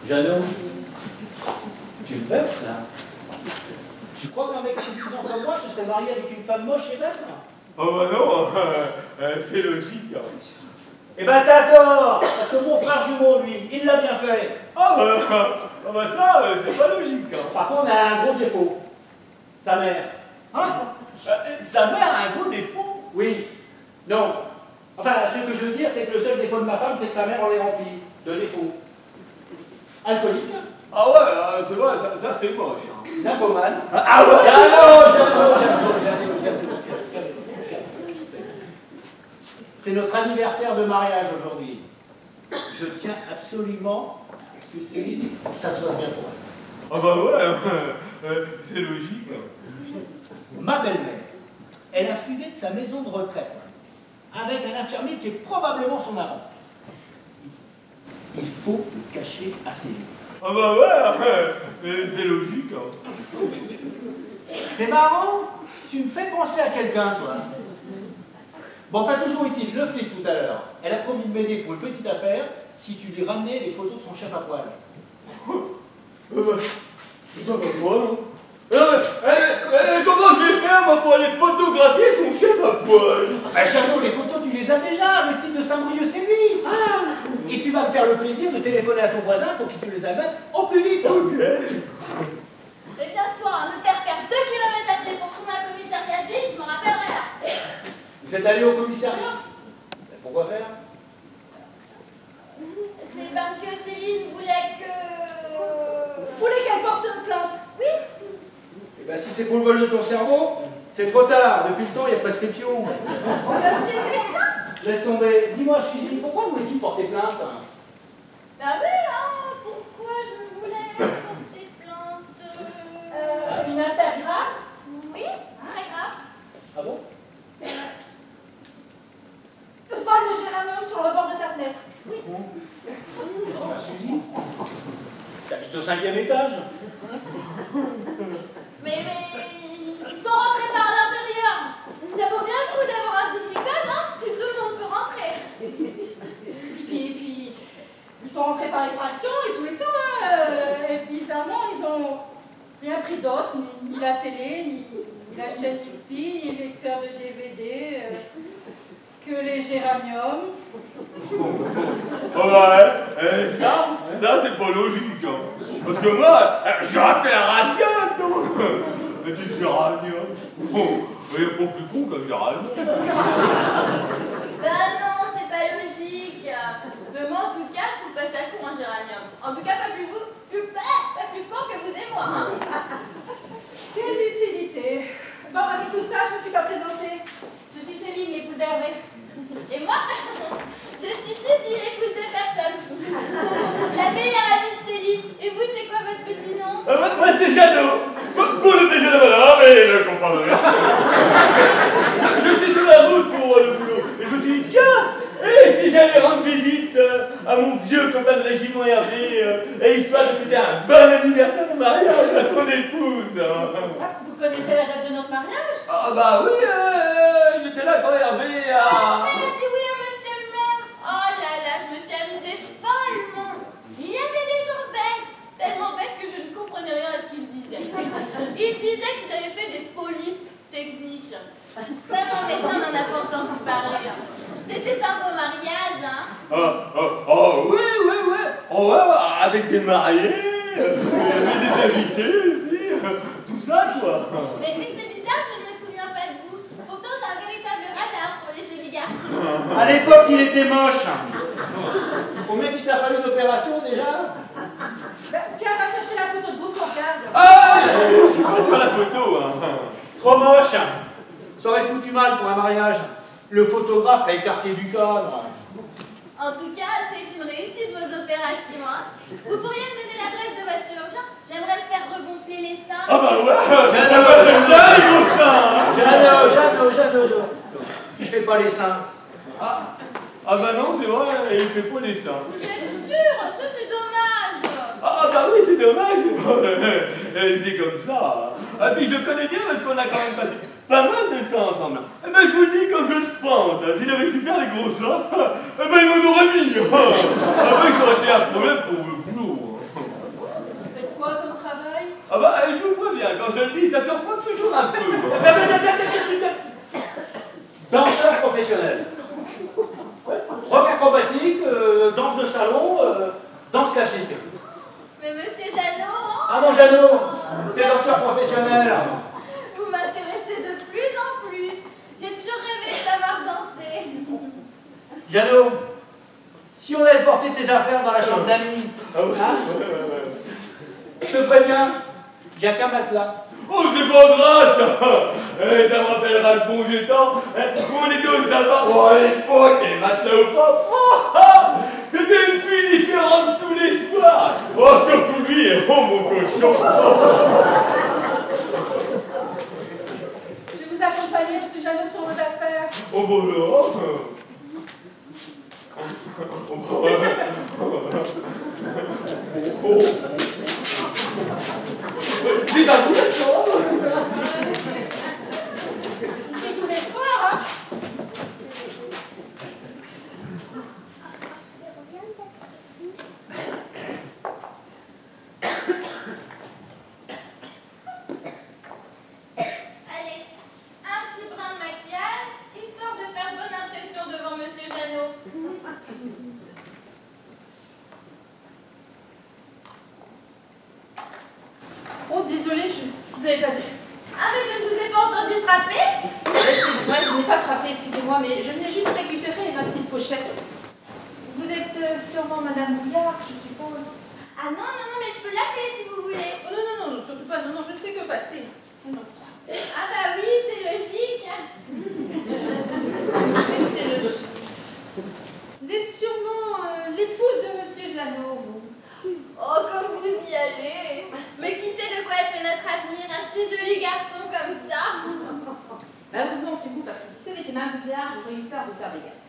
Jeannot, tu le veux ça? Tu crois qu'un mec de 10 ans comme moi se serait marié avec une femme moche et belle? Oh bah non, c'est logique. Hein. Eh ben t'as tort, parce que mon frère jumeau, lui, il l'a bien fait. Ah bah ça, c'est pas logique. Hein. Par contre, elle a un gros défaut. Sa mère. Hein? Sa mère a un gros défaut? Oui. Non. Enfin, ce que je veux dire, c'est que le seul défaut de ma femme, c'est que sa mère en est remplie de défauts. Alcoolique, Ah ouais, c'est vrai, ça c'est moche. Hein. Nymphomane. Ah ouais. Jeannot. C'est notre anniversaire de mariage aujourd'hui. Je tiens absolument à ce que Céline, ça se passe bien pour elle. Ah bah ouais, c'est logique. Ma belle-mère, elle a fugué de sa maison de retraite avec un infirmier qui est probablement son amant. Il faut le cacher à Céline. Ah bah ouais, c'est logique. Hein. C'est marrant, tu me fais penser à quelqu'un, toi. Bon, enfin, toujours utile, le flic tout à l'heure, elle a promis de m'aider pour une petite affaire si tu lui ramenais les photos de son chef à poil. Ça va pas, non? Comment je vais faire, moi, pour aller photographier son chef à poil? Enfin, Jeannot, les photos, tu les as déjà, le type de Saint-Brieuc, c'est lui. Et tu vas me faire le plaisir de téléphoner à ton voisin pour qu'il te les amène au plus vite. Ok. Eh bien, toi, me faire faire 2 km à pied pour trouver un commissariat de ville, je m'en rappellerai là. Vous êtes allé au commissariat? Mais pourquoi faire? C'est parce que Céline voulait que... Vous voulez qu'elle porte plainte? Oui. Eh bien, si c'est pour le vol de ton cerveau, c'est trop tard. Depuis le temps, il y a prescription. Comme chez le médecin. Laisse tomber. Dis-moi, Suzy, pourquoi voulais-tu porter plainte? Bah oui, hein, pourquoi je voulais porter plainte Une affaire grave? Oui, très grave. Ah bon? Le vol de géranium sur le bord de sa fenêtre. Suzy, t'habites au 5e étage. Mais ils sont rentrés par l'intérieur. Ça vaut bien le coup d'avoir un digicode, hein, si tout le monde peut rentrer. Et puis, ils sont rentrés par effraction et tout, hein. Et bizarrement, ils ont rien pris d'autre, ni la télé, ni la chaîne IFI, ni le lecteur de DVD, que les géraniums. Oh ouais, ça c'est pas logique. Hein. Parce que moi, j'aurais fait la radio là-dedans. Mais du géranium. Bon, il n'y a pas plus con qu'un géranium. Ben non, c'est pas logique. Mais moi, en tout cas, je trouve pas ça con, un géranium. En tout cas, pas plus con que vous et moi. Hein. Quelle lucidité! Bon, avec tout ça, je me suis pas présentée. Je suis Céline, l'épouse d'Hervé. Et moi, je suis Suzy, l'épouse de personne. La meilleure amie de Céline. Et vous, c'est quoi votre petit nom? Moi c'est Jeannot. Pour le plaisir de madame et le confort de mes Je suis sur la route pour le boulot. Et je me suis dit, tiens, et si j'allais rendre visite à mon vieux copain de régiment Hervé, et histoire de fêter un bon anniversaire de mariage à son épouse. Vous connaissez la date de notre mariage? Ah bah oui, j'étais là quand Hervé a... Elle a dit oui à monsieur le maire. Oh là là, je me suis amusée follement. Il y avait des gens bêtes, tellement bêtes que je ne comprenais rien à ce qu'ils disaient. Ils disaient qu'ils avaient fait des polypes techniques. Même en médecin, on n'en a pas entendu parler. C'était un beau mariage, hein. Oh oui. Oh ouais, avec des mariés, il y avait des invités aussi, tout ça quoi. Mais c'est bizarre, je ne me souviens pas de vous. Pourtant, j'ai un véritable radar pour les jolis garçons. À l'époque, il était moche. Combien qu'il t'a fallu d'opération déjà? Tiens, va chercher la photo de vous qu'on regarde. Ah, je suis pas sur la photo. Hein. Trop moche. Ça aurait foutu mal pour un mariage. Le photographe a écarté du cadre. En tout cas, c'est une réussite vos opérations. Hein. Vous pourriez me donner l'adresse de votre chirurgien? J'aimerais me faire regonfler les seins. Ah bah ouais, j'aime bien les gros seins. Jeannot. Je fais pas les seins. Ah bah non, c'est vrai, il fait pas les seins. Vous êtes sûr? Ça, c'est dommage. Ah bah oui, c'est dommage. C'est comme ça. Ah puis je le connais bien parce qu'on a quand même passé pas mal de temps ensemble. Eh ben je vous le dis comme je le pense. S'il avait su faire les gros seins, eh ben il m'en aurait mis. Ah ben ça aurait été un problème pour le boulot. Vous faites quoi comme travail? Ah bah je vous préviens, quand je le dis, ça surprend toujours un peu. Danseur professionnel. Rock acrobatique, danse de salon, danse classique. Mais monsieur Jeannot, Ah mon Jeannot, t'es danseur professionnel. vous m'intéressez de plus en plus. J'ai toujours rêvé de savoir danser. Jeannot, si on avait porté tes affaires dans la chambre d'amis, Ah ouais, hein, ouais. Je te préviens, il n'y a qu'un matelas. Oh, c'est pas grave, ça. Ça me rappellera le bon vieux temps. Où on était au sapin. Oh, à l'époque, et maintenant au pop. C'était une fille différente tous les soirs. Oh, surtout lui. Oh, mon cochon. Je vais vous accompagner, M. Janot, sur vos affaires. Oh, bon, alors. Oh. C'est à vous la chambre. Et tous les soirs, hein. Allez, un petit brin de maquillage, histoire de faire bonne impression devant Monsieur Janot. Oh, désolée, vous avez pas vu. Ah, mais je ne vous ai pas entendu frapper. C'est vrai, je n'ai pas frappé, excusez-moi, mais je venais juste récupérer ma petite pochette. Vous êtes sûrement Madame Bouillard, je suppose. Ah non, non, non, mais je peux l'appeler si vous voulez. Oh non, non, non, surtout pas, non, non, je ne fais que passer. Non. Ah bah oui, c'est logique. C'est logique. Vous êtes sûrement l'épouse de Monsieur Janot, vous. Oh, comme vous y allez. Mais qui sait de quoi est fait notre avenir, un si joli garçon comme ça. Heureusement que c'est vous, parce que si ça avait été Mme Bouillard, j'aurais eu peur de faire des gaffes.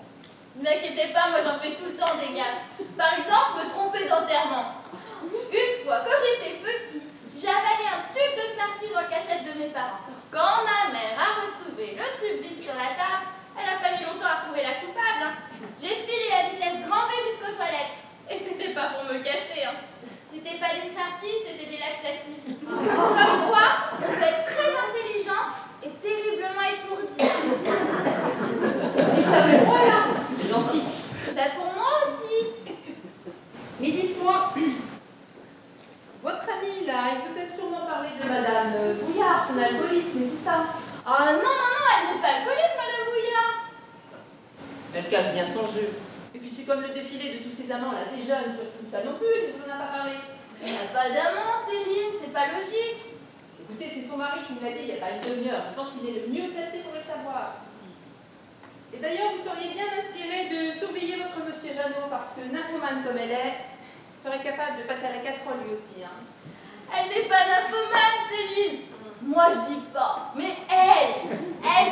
Ne vous inquiétez pas, moi j'en fais tout le temps des gaffes. Par exemple, me tromper d'enterrement. Une fois, quand j'étais petite, j'ai avalé un tube de Smarties dans la cachette de mes parents. Quand ma mère a retrouvé le tube vide sur la table, elle n'a pas mis longtemps à retrouver la coupable. Hein. J'ai filé à vitesse grand V jusqu'aux toilettes. Et c'était pas pour me cacher. Hein. C'était pas des Smarties, c'était des laxatifs. Comme quoi, on peut être très intelligente et terriblement étourdie. Et ça fait moi, là. C'est gentil. Ben pour moi aussi. Mais dites-moi, votre amie, là, il vous a sûrement parlé de Madame Bouillard, son alcoolisme et tout ça. Ah non, non, non, elle n'est pas alcoolique, Madame Bouillard. Elle cache bien son jeu. Et puis c'est comme le défilé de tous ces amants, là, des jeunes, surtout ça non plus, il ne vous en a pas parlé. Elle n'a pas d'amant, Céline, c'est pas logique. Écoutez, c'est son mari qui me l'a dit il n'y a pas une demi-heure. Je pense qu'il est le mieux placé pour le savoir. Et d'ailleurs, vous seriez bien inspiré de surveiller votre Monsieur Janot, parce que nymphomane comme elle est, serait capable de passer à la casserole lui aussi. Hein. Elle n'est pas nymphomane, Céline. Moi, je dis pas. Mais elle,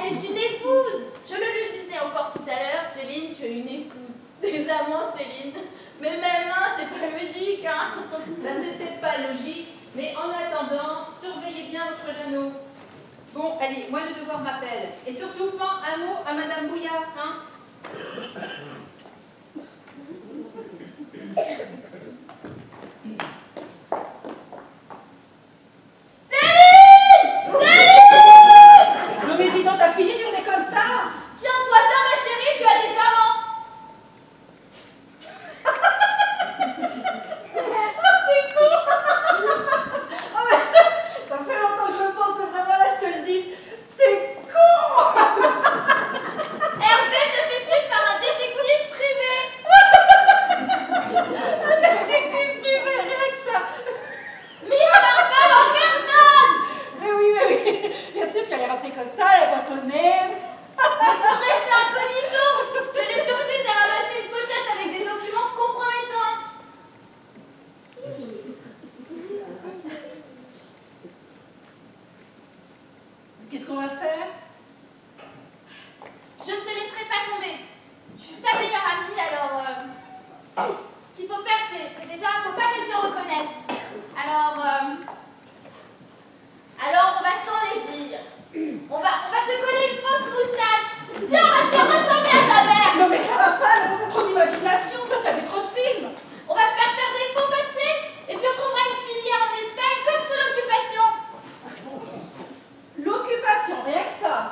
c'est une épouse. Je le lui disais encore tout à l'heure, Céline, tu es une épouse. Des amants, Céline. Mais même, hein, c'est pas logique, hein. Ben, c'est peut-être pas logique, mais en attendant, surveillez bien votre Janot. Bon, allez, moi le devoir m'appelle. Et surtout, pas un mot à Madame Bouillard, hein. Non mais dis donc, t'as fini d'hurler comme ça? Tiens-toi bien, ma chérie, tu as des amants. T'es con. Oh, mais ça fait longtemps que je le pense, mais vraiment là, je te le dis, t'es con. Hervé te fait suivre par un détective privé. Un détective privé, rien que ça. Miss Marple en personne. Mais oui, bien sûr qu'elle est rentrée comme ça, elle a pas sonné. Mais pour rester incognito, je l'ai surprise à ramasser une pochette avec des documents compromettants. Qu'est-ce qu'on va faire? Je ne te laisserai pas tomber. Je suis ta meilleure amie, alors ce qu'il faut faire, c'est déjà, faut pas qu'elle te reconnaisse. Alors on va t'en les dire. On va te coller une fausse moustache. Tiens, on va te faire ressembler à ta mère. Non mais ça va pas, elle a trop d'imagination, toi t'as vu trop de films. On va te faire des faux papiers, et puis on trouvera une filière en Espagne comme sur l'occupation. L'occupation, rien que ça.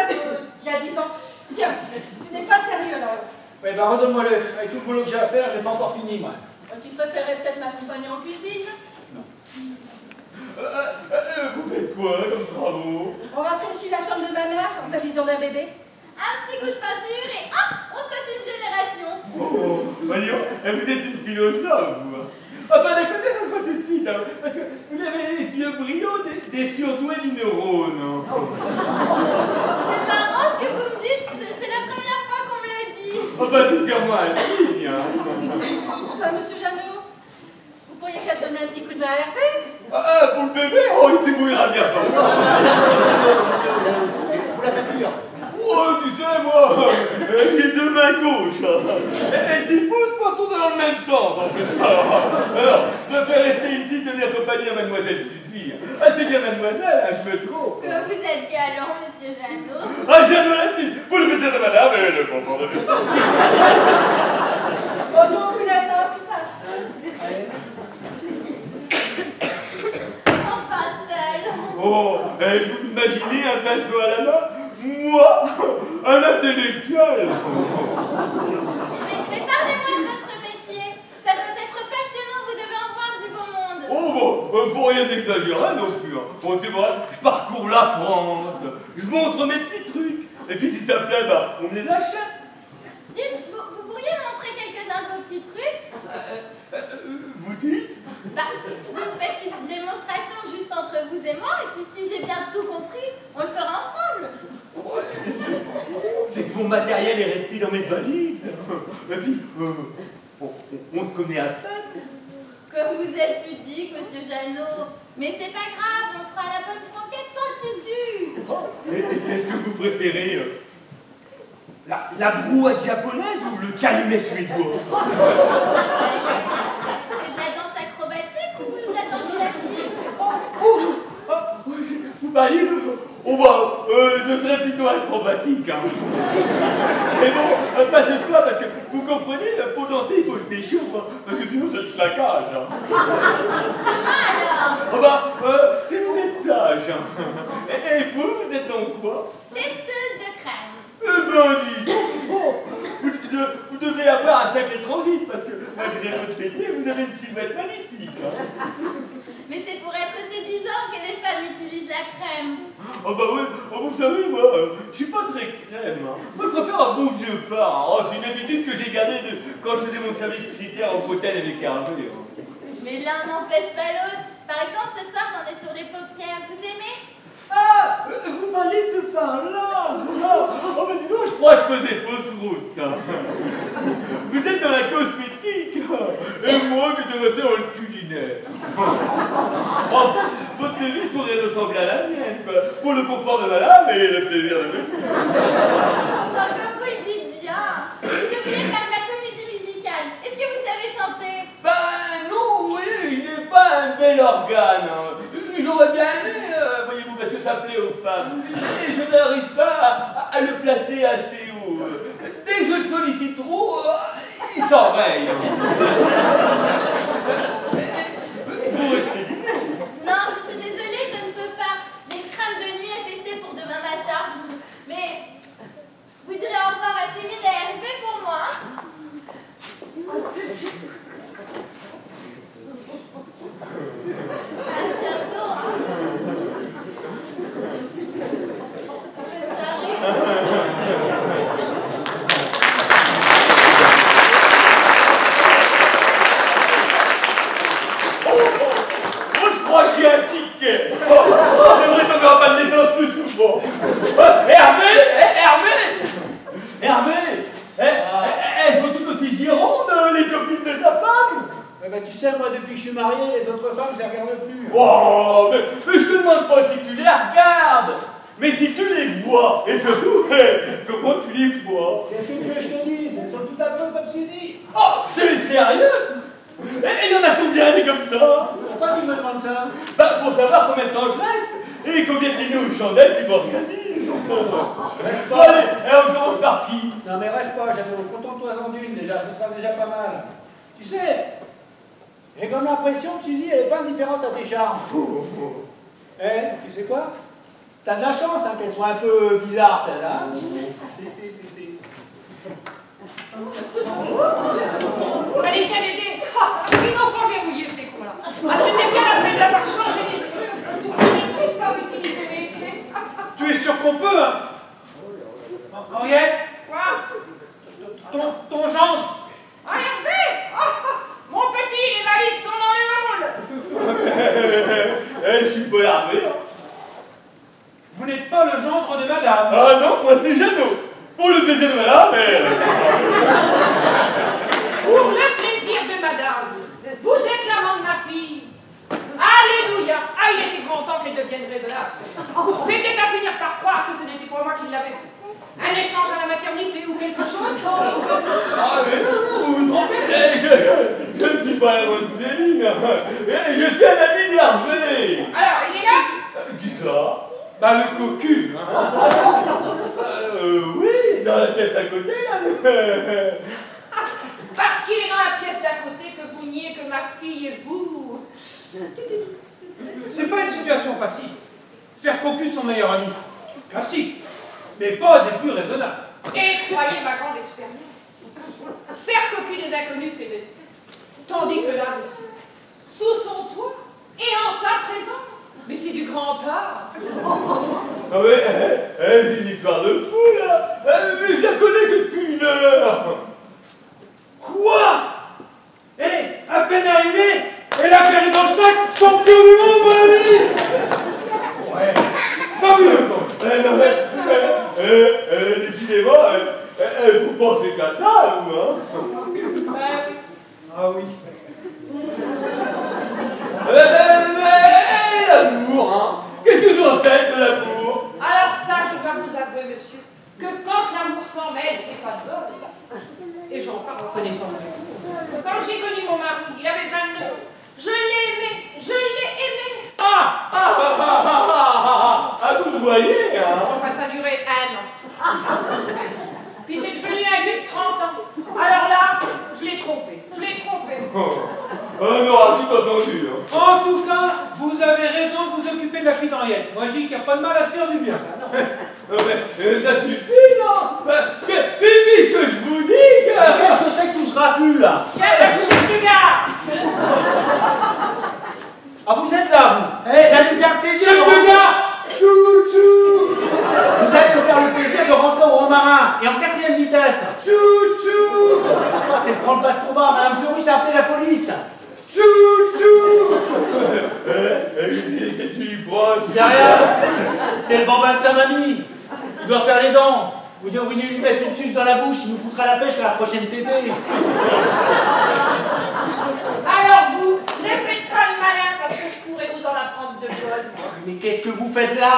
d'il y a 10 ans. Tiens, tu n'es pas sérieux là. Ouais, ben redonne-moi-le. Avec tout le boulot que j'ai à faire, j'ai pas encore fini, moi. Tu préférais peut-être m'accompagner en cuisine? Vous faites quoi comme travaux? On rafraîchit la chambre de ma mère en prévision d'un bébé. Un petit coup de peinture et hop, on saute une génération. Oh, voyons, vous êtes une philosophe, vous. Enfin, d'un côté, ça se voit tout de suite, hein, parce que vous avez les yeux brillants des surdoués du neurone. C'est marrant ce que vous me dites, c'est la première fois qu'on me le dit. Oh bah c'est sûrement un signe, hein. Enfin, monsieur Jeannot, vous pourriez peut-être donner un petit coup de main à Hervé? Pour le bébé, oh, il se débrouillera bien ça. Pour la peinture. Oh, tu sais, moi, j'ai deux mains gauches. Et qui poussent pas tous dans le même sens, en plus. Alors, je préfère rester ici, tenir compagnie à mademoiselle Suzy. Ah, c'est bien mademoiselle, hein, je me trompe. Que vous êtes galant, monsieur Jeannot. Ah, Jeannot l'a-t-il? Vous le mettez à madame et le confort de vie. Oh non, vous laissez un plus tard. Enfin seul. Oh, et vous imaginez un pinceau à la main? Moi, un intellectuel. Mais parlez-moi de votre métier. Ça doit être passionnant, vous devez en voir du beau monde. Oh bon, faut rien d'exagérer non plus. Hein. Bon, c'est vrai, je parcours la France, je montre mes petits trucs. Et puis si ça plaît, bah, on me les achète. Dites, vous pourriez me montrer quelques-uns de vos petits trucs? Vous dites? Bah, vous faites une démonstration juste entre vous et moi, et puis si j'ai bien tout compris, on le fera ensemble. C'est que mon matériel est resté dans mes valises. Et puis, on se connaît à peine. Que vous êtes pudique, monsieur Jeannot. Mais c'est pas grave, on fera la bonne franquette sans le tutu. Et qu'est-ce que vous préférez? La brouette japonaise ou le calumet suédois? C'est de la danse acrobatique ou de la danse classique? Vous parliez de... Oh bah, je serais plutôt acrobatique, hein. Mais bon, pas ce soir, parce que vous comprenez, pour danser, il faut le pécho, hein, parce que sinon c'est le claquage. Hein. Alors, Oh bah, si vous êtes sage, hein. Et vous êtes donc quoi? testeuse de crème. Eh ben, dis donc, vous devez avoir un sacré transit, parce que malgré votre métier, vous avez une silhouette magnifique. Hein. Mais c'est pour être séduisant que les femmes utilisent la crème. Oh bah oui, oh, vous savez, moi, je suis pas très crème. Hein. Moi, je préfère un bon vieux phare. Oh, c'est une habitude que j'ai gardée quand je faisais mon service militaire en Bretagne avec Hervé. Hein. Mais l'un n'empêche pas l'autre. Par exemple, ce soir, j'en ai sur les paupières. Vous aimez? Ah, vous parlez de ce phare-là. Oh, bah dis donc, je crois que je faisais fausse route. Hein. Vous êtes dans la cosmétique. Et moi, que de rester dans le culinaire. En fait, votre devise pourrait ressembler à la mienne, quoi. Pour le confort de madame et le plaisir de monsieur. Oh, comme vous le dites bien. Vous devriez faire de la comédie musicale. Est-ce que vous savez chanter? Ben non, vous voyez, il n'est pas un bel organe. Hein. J'aurais bien aimé, voyez-vous, parce que ça plaît aux femmes. Et je n'arrive pas à le placer assez haut. Dès que je le sollicite trop, il s'enraye. Vous restez dîner. Non, je suis désolée, je ne peux pas. J'ai une crème de nuit à tester pour demain matin. Mais vous direz au revoir à Céline et Hervé pour moi. À bientôt. Bonne soirée. Je crois qu'il y a un ticket. On devrait tomber en panne d'essence plus souvent. Hervé, elles sont toutes aussi girondes, les copines de ta femme? Eh ben, tu sais, moi, depuis que je suis marié, les autres femmes, je les regarde plus. Oh, mais je te demande pas si tu les regardes, mais si tu les vois, et surtout, comment tu les vois? Qu'est-ce que tu veux que je te dise? Elles sont tout un peu comme Suzy. Oh, t'es sérieux? Et il y en a combien des comme ça? Pourquoi tu me demandes ça? Bah, pour savoir combien de temps je reste, et combien de dîners aux chandelles tu m'organises. Bon, allez, on commence par qui? Non, mais rêve pas, contente-toi-en d'une déjà, ce sera déjà pas mal. Tu sais, j'ai comme l'impression que Suzy, elle est pas indifférente à tes charmes. Eh, tu sais quoi? T'as de la chance hein, qu'elles soient un peu bizarres, celles-là. Allez, viens l'aider. Ils n'ont pas verrouillé ces cons-là. Ah, c'était bien la peine d'avoir changé les cheveux. Je ne puisse pas utiliser mes clés. Tu es sûr qu'on peut, hein? Henriette? Quoi? Ton gendre? Ah, Hervé! Mon petit, les valises sont dans le hall. Je suis pas larvé. Hein. Vous n'êtes pas le gendre de madame. Ah non, moi c'est Jeannot. Pour le plaisir de madame, Pour le plaisir de madame, vous êtes l'amant de ma fille. Alléluia! Ah, il était grand temps qu'elle devienne raisonnable. C'était à finir par croire que ce n'était pas moi qui l'avais fait. Un échange à la maternité ou quelque chose? Ah mais, vous vous trompez, je ne suis pas la bonne Céline. Je suis un ami d'Hervé. Alors, il est là? Qui ça? Bah le cocu, hein. Oui, dans la pièce à côté, là. Parce qu'il est dans la pièce d'à côté que vous niez que ma fille et vous... C'est pas une situation facile. Faire cocu son meilleur ami. Classique. Mais pas des plus raisonnables. Et croyez ma grande expérience. Faire cocu des inconnus, c'est monsieur. Tandis que là, monsieur, sous son toit et en sa présence, mais c'est du grand art. Ah ouais, c'est une histoire de fou, là. Mais je la connais que depuis 1 heure. Quoi? Eh, à peine arrivé, elle a ferré dans le sac, champion du monde, mon ami! Ouais, fabuleux, quoi. Décidément, vous pensez qu'à ça, vous, hein? Ah oui. L'amour, hein? Qu'est-ce que vous en faites de l'amour? Alors ça, je dois vous avouer, monsieur, que quand l'amour s'en mêle, c'est pas de bol. Et j'en parle en connaissance avec vous. Quand j'ai connu mon mari, il avait 22 ans. Je l'ai aimé, je l'ai aimé. Ah, vous voyez, hein? Enfin, ça a duré 1 an. Puis c'est devenu un vieux de 30 ans. Alors là, je l'ai trompé, je l'ai trompé. Non, je suis pas entendu, hein? En tout cas, vous avez raison de vous occuper de la fille d'Henriette. Moi, je dis qu'il n'y a pas de mal à se faire du bien. Mais ça suffit, non? Mais puisque je vous dis que... Qu'est-ce que c'est que tout ce raffut, là? Quel chef du gars! Ah, vous êtes là, vous? Vous allez me faire le plaisir Chef de gars! Vous allez me faire le plaisir de rentrer au Romarin et en 4e vitesse. C'est prendre pas de combat. Madame Fleury s'est appelé la police. Qu'est-ce qu'il prend? Il n'y a rien. C'est le bambin de sa mamie. Il doit faire les dents. Vous devriez lui mettre une suce dans la bouche. Il nous foutra la pêche à la prochaine tétée. Alors vous, ne faites pas le malin parce que je pourrais vous en apprendre de bonnes. Mais qu'est-ce que vous faites là?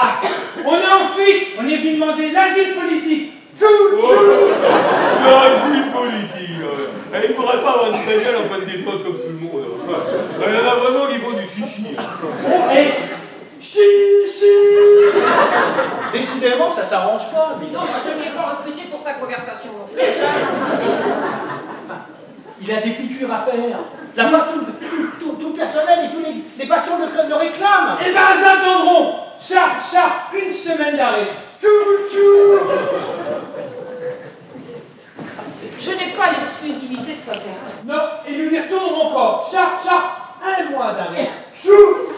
On est en fuite. On est venu demander l'asile politique. L'asile politique. Il ne faudrait pas avoir une spéciale en fait des choses comme tout le monde. Il y en a vraiment qui font du chichi. Et chichi. Décidément, ça s'arrange pas. Mais... Non, moi, je ne l'ai pas recruté pour sa conversation. Il a des piqûres à faire. Là-bas, tout le personnel et tous les patients le réclament. Eh ben, ils attendront. Ça, 1 semaine d'arrêt. Je n'ai pas l'exclusivité de sa service. Non, et nous n'y retournerons pas. Ça, 1 mois d'arrêt. Oh,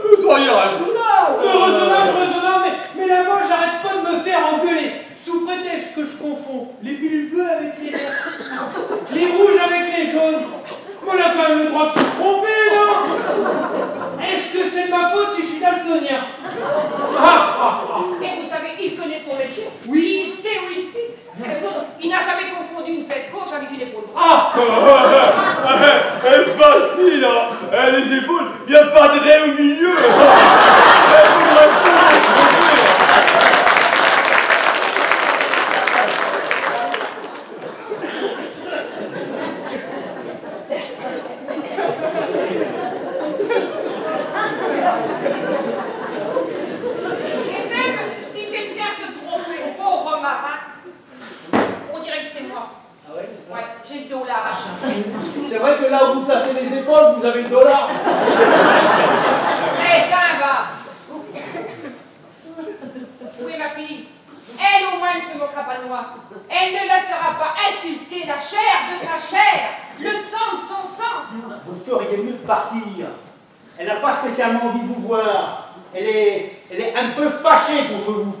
mais soyez raisonnable. Raisonnable, mais là-bas, j'arrête pas de me faire engueuler. Sous prétexte que je confonds les pilules bleues avec les verts, les rouges avec les jaunes. On a quand même le droit de se tromper, non? Est-ce que c'est de ma faute si je suis daltonien? Et vous savez, il connaît son métier. Oui. Il sait où il pique. Il n'a jamais confondu une fesse gauche avec une épaule droite. Facile, hein? Les épaules, il n'y a pas de raie au milieu. C'est vrai que là où vous placez les épaules, vous avez le dollar. Eh, tiens, va. Tapanois. Elle ne laissera pas insulter la chair de sa chair, le sang de son sang. Vous feriez mieux de partir. Elle n'a pas spécialement envie de vous voir. Elle est un peu fâchée contre vous.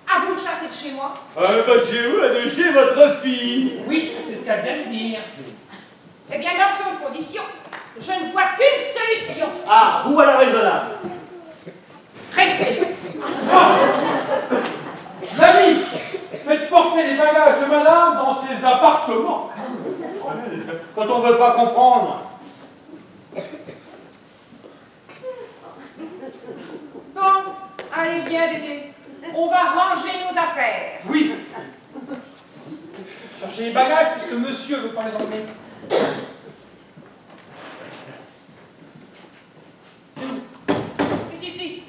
Ah, vous me chassez de chez moi? Bah chez vous, de chez votre fille. Oui, c'est ce qu'elle vient de dire. Eh bien, dans son condition, je ne vois qu'une solution. Ah, vous voilà raisonnable. Restez. L'ami, faites porter les bagages de madame dans ses appartements. Quand on ne veut pas comprendre. Bon, allez, viens, Dédé. On va ranger nos affaires. Oui. Cherchez les bagages puisque monsieur veut pas les emmener. C'est où? C'est ici.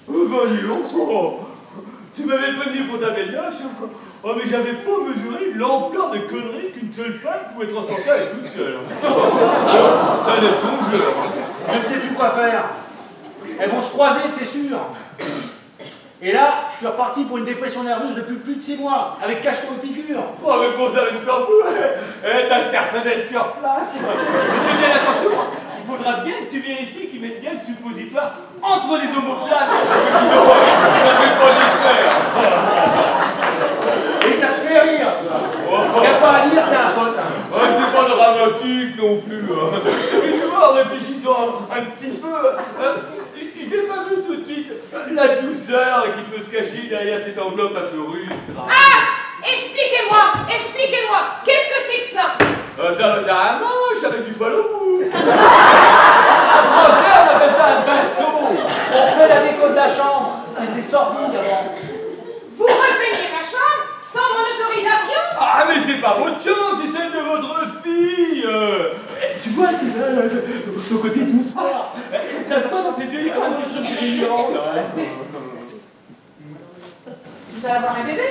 Oh bah dis donc, oh. Tu m'avais prévenu pour ta ménage. Oh mais j'avais pas mesuré l'ampleur de conneries qu'une seule femme pouvait transporter à elle toute seule. Ça laisse son jeu. Je ne sais plus quoi faire. Elles vont se croiser, c'est sûr. Et là, je suis reparti pour une dépression nerveuse depuis plus de 6 mois, avec cacheton et piqûre. Oh mais pour ça, avec t'en fous. T'as le personnel sur place. Fais bien attention. Il faudra bien que tu vérifies qu'ils mettent bien le suppositoire entre les omoplates. Sinon, ça fait pas d'espère. Et ça te fait rire. Il n'y a pas à dire, t'es un pote. Oh, c'est pas dramatique non plus. Mais tu vois, en réfléchissant un petit peu, je n'ai pas vu tout de suite la douceur qui peut se cacher derrière cette enveloppe un peu rustre. Ah! Expliquez-moi! Expliquez-moi! Qu'est-ce que c'est que ça? Ça un manche avec du poil au bout. En français, on appelle ça un pinceau. On fait la déco de la chambre. C'était sordide avant. Vous repeignez ma chambre sans mon autorisation? Ah, mais c'est pas votre chambre, c'est celle de votre fille. Tu vois, c'est là, son côté douceur. Ça se passe dans cette jolie crème de trucs brillants, là. Vous allez avoir un bébé?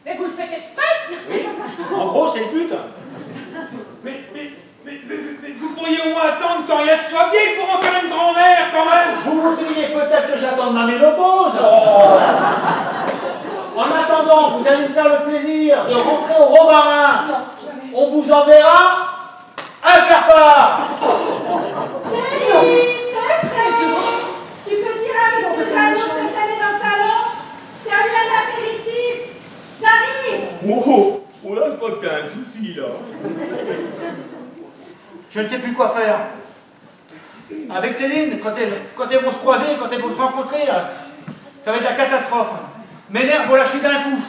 Mais vous le faites exprès? Oui. En gros, c'est le but. Mais vous pourriez au moins attendre qu'Henriette soit vieille pour en faire une grand-mère quand même. Vous voudriez peut-être que j'attende ma ménopause. En attendant, vous allez me faire le plaisir de rentrer au Romarin. Non, jamais. On vous enverra un faire-part. Chérie, c'est prêt. Tu peux dire à monsieur Jeannot de s'installer dans le salon? Servir à l'apéritif. J'arrive. Oh là, je crois que t'as un souci, là. Je ne sais plus quoi faire. Avec Céline, quand elles vont se croiser, quand elles vont se rencontrer, ça va être la catastrophe. Mes nerfs vont lâcher d'un coup.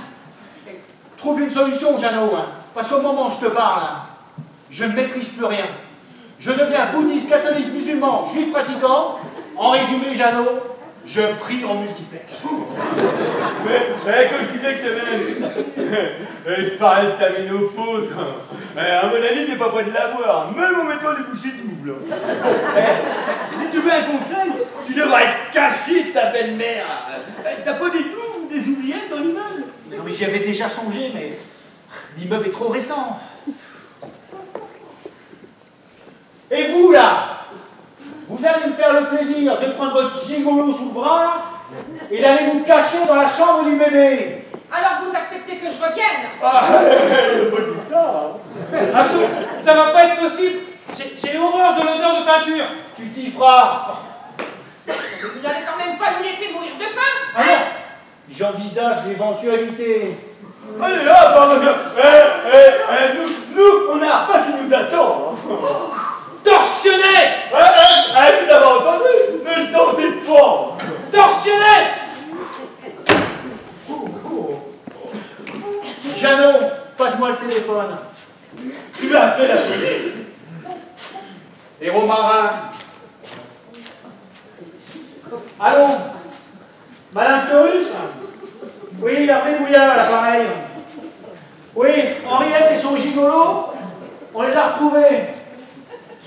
Trouve une solution, Jeannot, parce qu'au moment où je te parle, je ne maîtrise plus rien. Je deviens bouddhiste, catholique, musulman, juif pratiquant. En résumé, Jeannot, je prie en multiplex. Mais comme je disais que t'avais je parlais de ta ménopause. À mon avis, t'es pas prêt de l'avoir, même en mettant des bouchées doubles. Si tu veux un conseil, tu devrais être caché de ta belle-mère. T'as pas des trous ou des oubliettes dans l'immeuble? Non mais j'y avais déjà songé, mais l'immeuble est trop récent. Et vous, là, vous allez me faire le plaisir de prendre votre gigolo sous le bras et d'aller vous cacher dans la chambre du bébé. Alors vous acceptez que je revienne? Ah, il a pas dit ça. Attention, ça va pas être possible. J'ai horreur de l'odeur de peinture. Tu t'y feras. Mais vous n'allez quand même pas nous laisser mourir de faim? Ah non, j'envisage l'éventualité. Allez là, nous, on n'a pas qui nous attend. Torsionnaire! Vous l'avez entendu? Ne le tentez pas. Torsionnaire! Jeannot, passe-moi le téléphone. Tu vas appeler la police? Et Romarin. Allô? Madame Fleurus? Oui, Hervé Bouillard, l'appareil. Oui, Henriette et son gigolo, on les a retrouvés.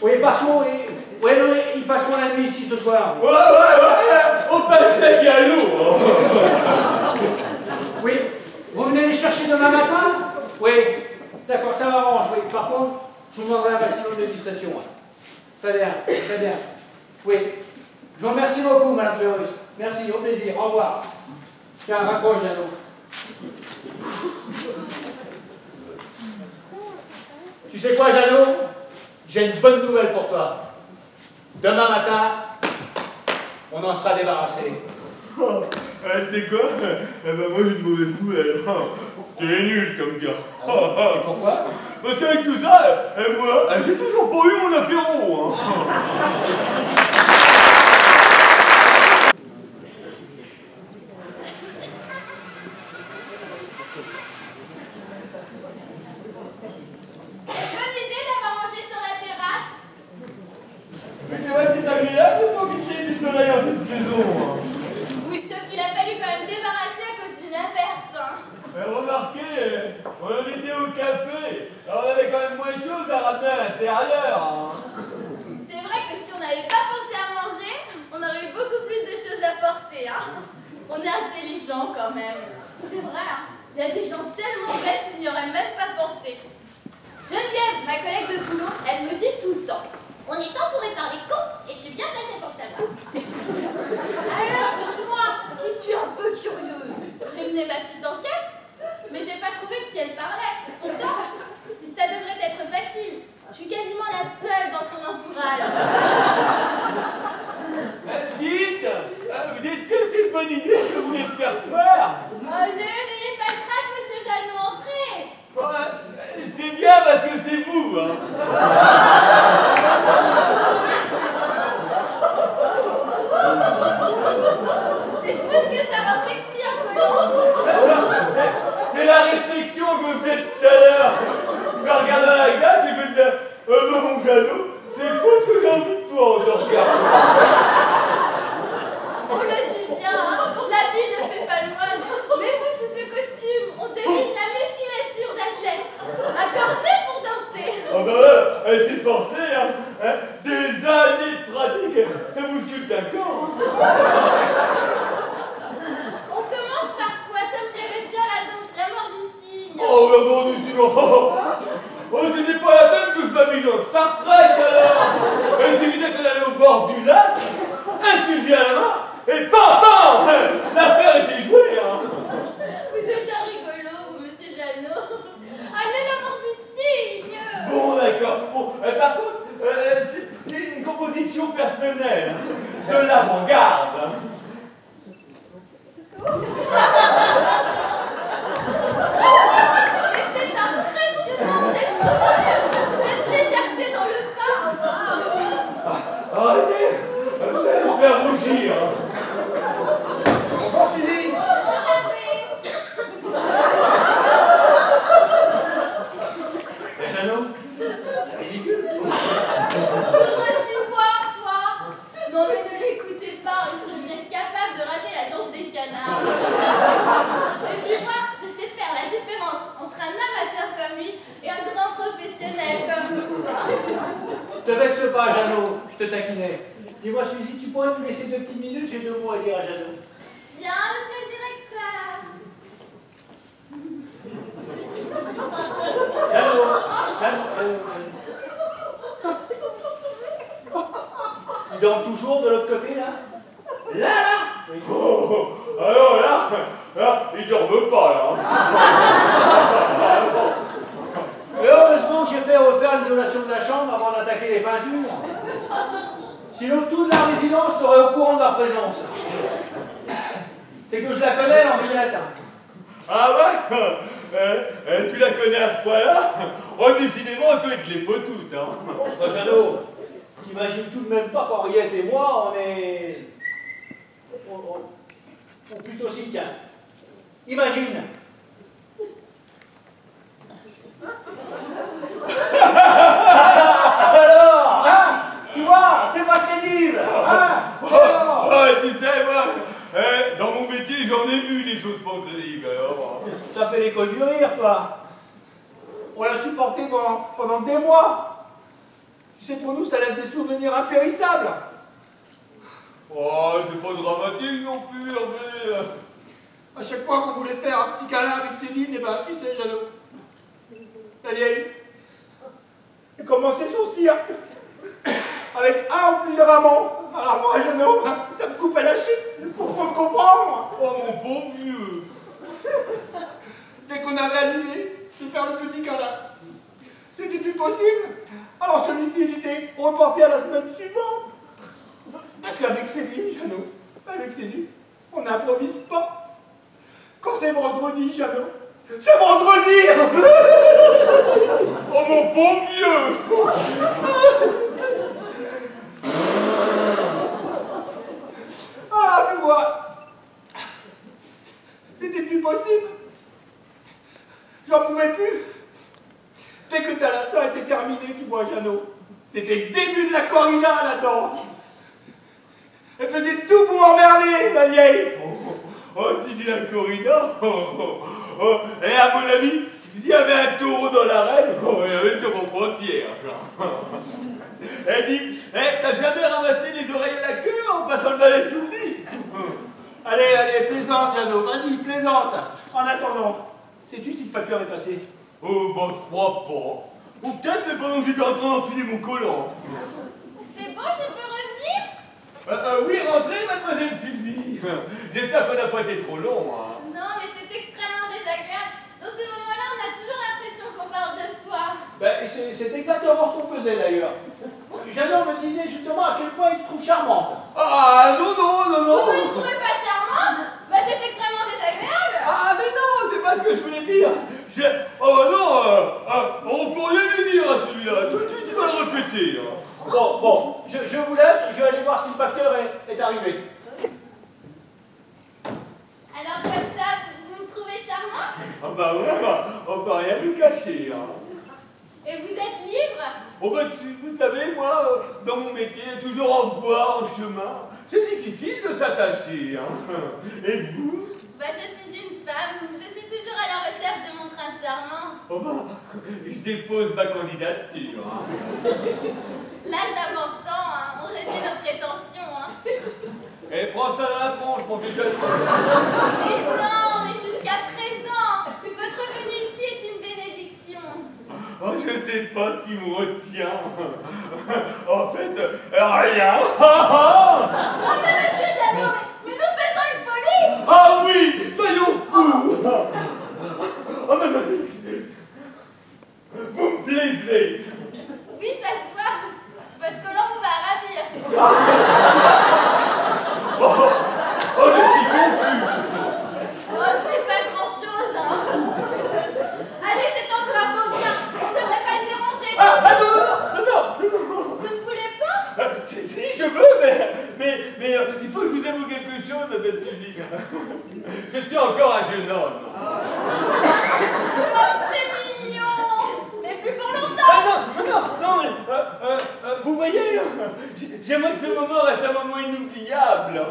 Oui, ils passeront la nuit ici ce soir. Ouais, on passe à galop. Oui, vous venez les chercher demain matin? Oui, d'accord, ça m'arrange, oui. Par contre, je vous demanderai un maximum de discrétion. Très bien, très bien. Oui, je vous remercie beaucoup, Madame Fleurus. Merci, au plaisir, au revoir. Tiens, raccroche, Jeannot. Tu sais quoi, Jeannot? J'ai une bonne nouvelle pour toi. Demain matin, on en sera débarrassé. Tu sais quoi? Moi j'ai une mauvaise nouvelle. T'es nul comme gars. Et pourquoi? Parce qu'avec tout ça, moi, j'ai toujours pas eu mon apéro. Bonne idée d'avoir mangé sur la terrasse. Mais c'est vrai que c'est agréable de profiter du soleil en cette saison. Oui, sauf qu'il a fallu quand même débarrasser à cause d'une averse. Remarquez, on était au café, alors on avait quand même moins de choses à ramener à l'intérieur. C'est vrai que si on n'avait pas pensé à manger, on aurait eu beaucoup plus de choses à porter. On est intelligent quand même. C'est vrai, il y a des gens tellement bêtes qu'ils n'y auraient même pas pensé. Geneviève, ma collègue de boulot, elle me dit tout le temps: on est entouré par les cons et je suis bien placée pour le savoir. Alors, moi, qui suis un peu curieuse, j'ai mené ma petite enquête, mais j'ai pas trouvé de qui elle parlait. Pourtant, ça devrait être facile. Je suis quasiment la seule dans son entourage. Dites, vous dites que c'est une bonne idée ce que vous voulez me faire faire. Allez, n'ayez pas de crainte, monsieur Jeannot, entrez. C'est bien parce que c'est vous. C'est plus que ça rend sexy un peu long. C'est la réflexion que vous faites tout à l'heure. Je me regarde dans la glace et je me dis: oh mon Jeannot, c'est fou ce que j'ai envie de toi en te regardant. On le dit bien, l'habit ne fait pas le moine. Mais vous, sous ce costume, on devine la musculature d'athlète. Accordé pour danser. Oh bah c'est forcé, hein. Des années de pratique, ça bouscule d'un corps. On commence par quoi? Ça me plairait bien la danse, la mort du cygne. Oh la mort du cygne. Oh, ce n'est pas la peine que je m'habille dans Star Trek alors. Il suffisait d'aller au bord du lac, un fusil à la main, et bam bam, l'affaire était jouée. Vous êtes un rigolo, vous, monsieur Jeannot. Allez, la mort du cygne. Bon, d'accord. Bon, par contre, c'est une composition personnelle, de l'avant-garde. Mais c'est impressionnant, cette souplesse, cette légèreté dans le pas. Arrêtez, vous allez me faire rougir. Bonjour, Suzy. Et Jeannot, c'est ridicule. Voudrais-tu voir, toi? Non, mais ne l'écoutez pas, il serait bien capable de rater la danse des canards. Et puis moi, je sais faire la différence entre un amateur comme lui et un grand professionnel comme vous. Te vexe pas, Jeannot, je te taquinais. Dis-moi, Suzy, tu pourrais nous laisser 2 petites minutes? J'ai 2 mots à dire à Jeannot. Bien, monsieur le directeur. Jeannot. Il dort toujours de l'autre côté, là? Là, là? Oui. Oh, alors là, il dorme pas là. Et heureusement que j'ai fait refaire l'isolation de la chambre avant d'attaquer les peintures. Sinon, toute la résidence serait au courant de leur présence. C'est que je la connais en vignette. Ah ouais? Tu la connais à ce point-là? Oh, décidément, toi, il te les faut toutes. Enfin, Jeannot, t'imagines tout de même pas qu'Henriette et moi, on est... On plutôt si tiens. Imagine. Alors, hein? Tu vois, c'est pas crédible, hein? Tu sais, moi, dans mon métier, j'en ai vu des choses pas crédibles, alors. Ça fait l'école du rire, toi. On l'a supporté pendant des mois. Tu sais, pour nous, ça laisse des souvenirs impérissables. Oh, c'est pas dramatique non plus, Hervé. À chaque fois qu'on voulait faire un petit câlin avec Céline, eh ben, tu sais, Jeannot, la vieille, elle commençait son cirque avec un ou plusieurs amants. Alors moi, Jeannot, ça me coupait la chic. comprends, moi. Oh, mon pauvre vieux. Dès qu'on avait à l'idée de faire le petit câlin, c'était plus possible. Alors celui-ci, il était reporté à la semaine suivante. Parce qu'avec Céline, Jeannot, avec Céline, on n'improvise pas. Quand c'est vendredi, Jeannot, c'est vendredi. Oh, mon pauvre vieux. Ah, tu vois, c'était plus possible. J'en pouvais plus. Dès que Thalassa était terminé, tu vois, Jeannot, c'était le début de la corrida là-dedans. Elle faisait tout pour m'emmerder, la vieille. Oh, tu dis la corrida. Et à mon avis, s'il y avait un taureau dans l'arène, il y avait sur mon frontière. Elle dit, t'as jamais ramassé les oreilles à la queue en passant le balai sous le lit? Allez, allez, plaisante, Jeannot, vas-y, plaisante. En attendant, sais-tu si le facteur est passé? Oh, bah, je crois pas. Ou peut-être, mais pendant que j'étais en train d'enfiler mon collant. C'est bon, je peux revenir? Oui, rentrez, mademoiselle Suzy. J'espère qu'on n'a pas été trop long, hein. Non, mais c'est extrêmement désagréable. Dans ces moments-là, on a toujours l'impression qu'on parle de soi. Ben, c'est exactement ce qu'on faisait d'ailleurs. Jeannot me disait justement à quel point il te trouve charmante. Ah, non, non, non, non. Vous ne me trouvez pas charmante? Bah, c'est extrêmement désagréable. Ah, mais non, c'est pas ce que je voulais dire. Oh non, on pourrait lui dire à celui-là. Tout de suite, il va le répéter. Hein. Bon, je vous laisse, je vais aller voir si le facteur est arrivé. Alors, comme ça, vous me trouvez charmante? Ah bah ouais, bah, on peut rien lui cacher. Hein. Et vous êtes libre? Oh bah, vous savez, moi, dans mon métier, toujours en voie, en chemin, c'est difficile de s'attacher. Hein. Et vous? Bah, je suis une femme. Je suis toujours à la recherche de mon prince charmant. Oh bah, je dépose ma candidature. Hein. L'âge avançant, hein, on réduit nos prétentions. Hein. Et prends ça dans la tronche, mon vieux jeune. Mais non, mais jusqu'à présent, votre venue ici est une bénédiction. Oh, je sais pas ce qui me retient. En fait, rien. Oh, mais monsieur Jeannot, mais nous faisons une folie. Ah oui, soyons fous. Oh, mademoiselle, vous me plaisez. Oui, ça se voit. Votre collant vous va ravir. Oh, je suis confus. Oh, ce n'est pas grand-chose. Hein. Allez, c'est un travaux bien. On ne devrait pas se déranger. Ah, non. Vous ne voulez pas? Si, je veux, mais il faut que je vous avoue quelque chose de cette musique. Je suis encore un jeune homme. Oh, c'est mignon. Mais plus pour longtemps. Ah non, mais, vous voyez, j'aimerais que ce moment reste un moment inoubliable.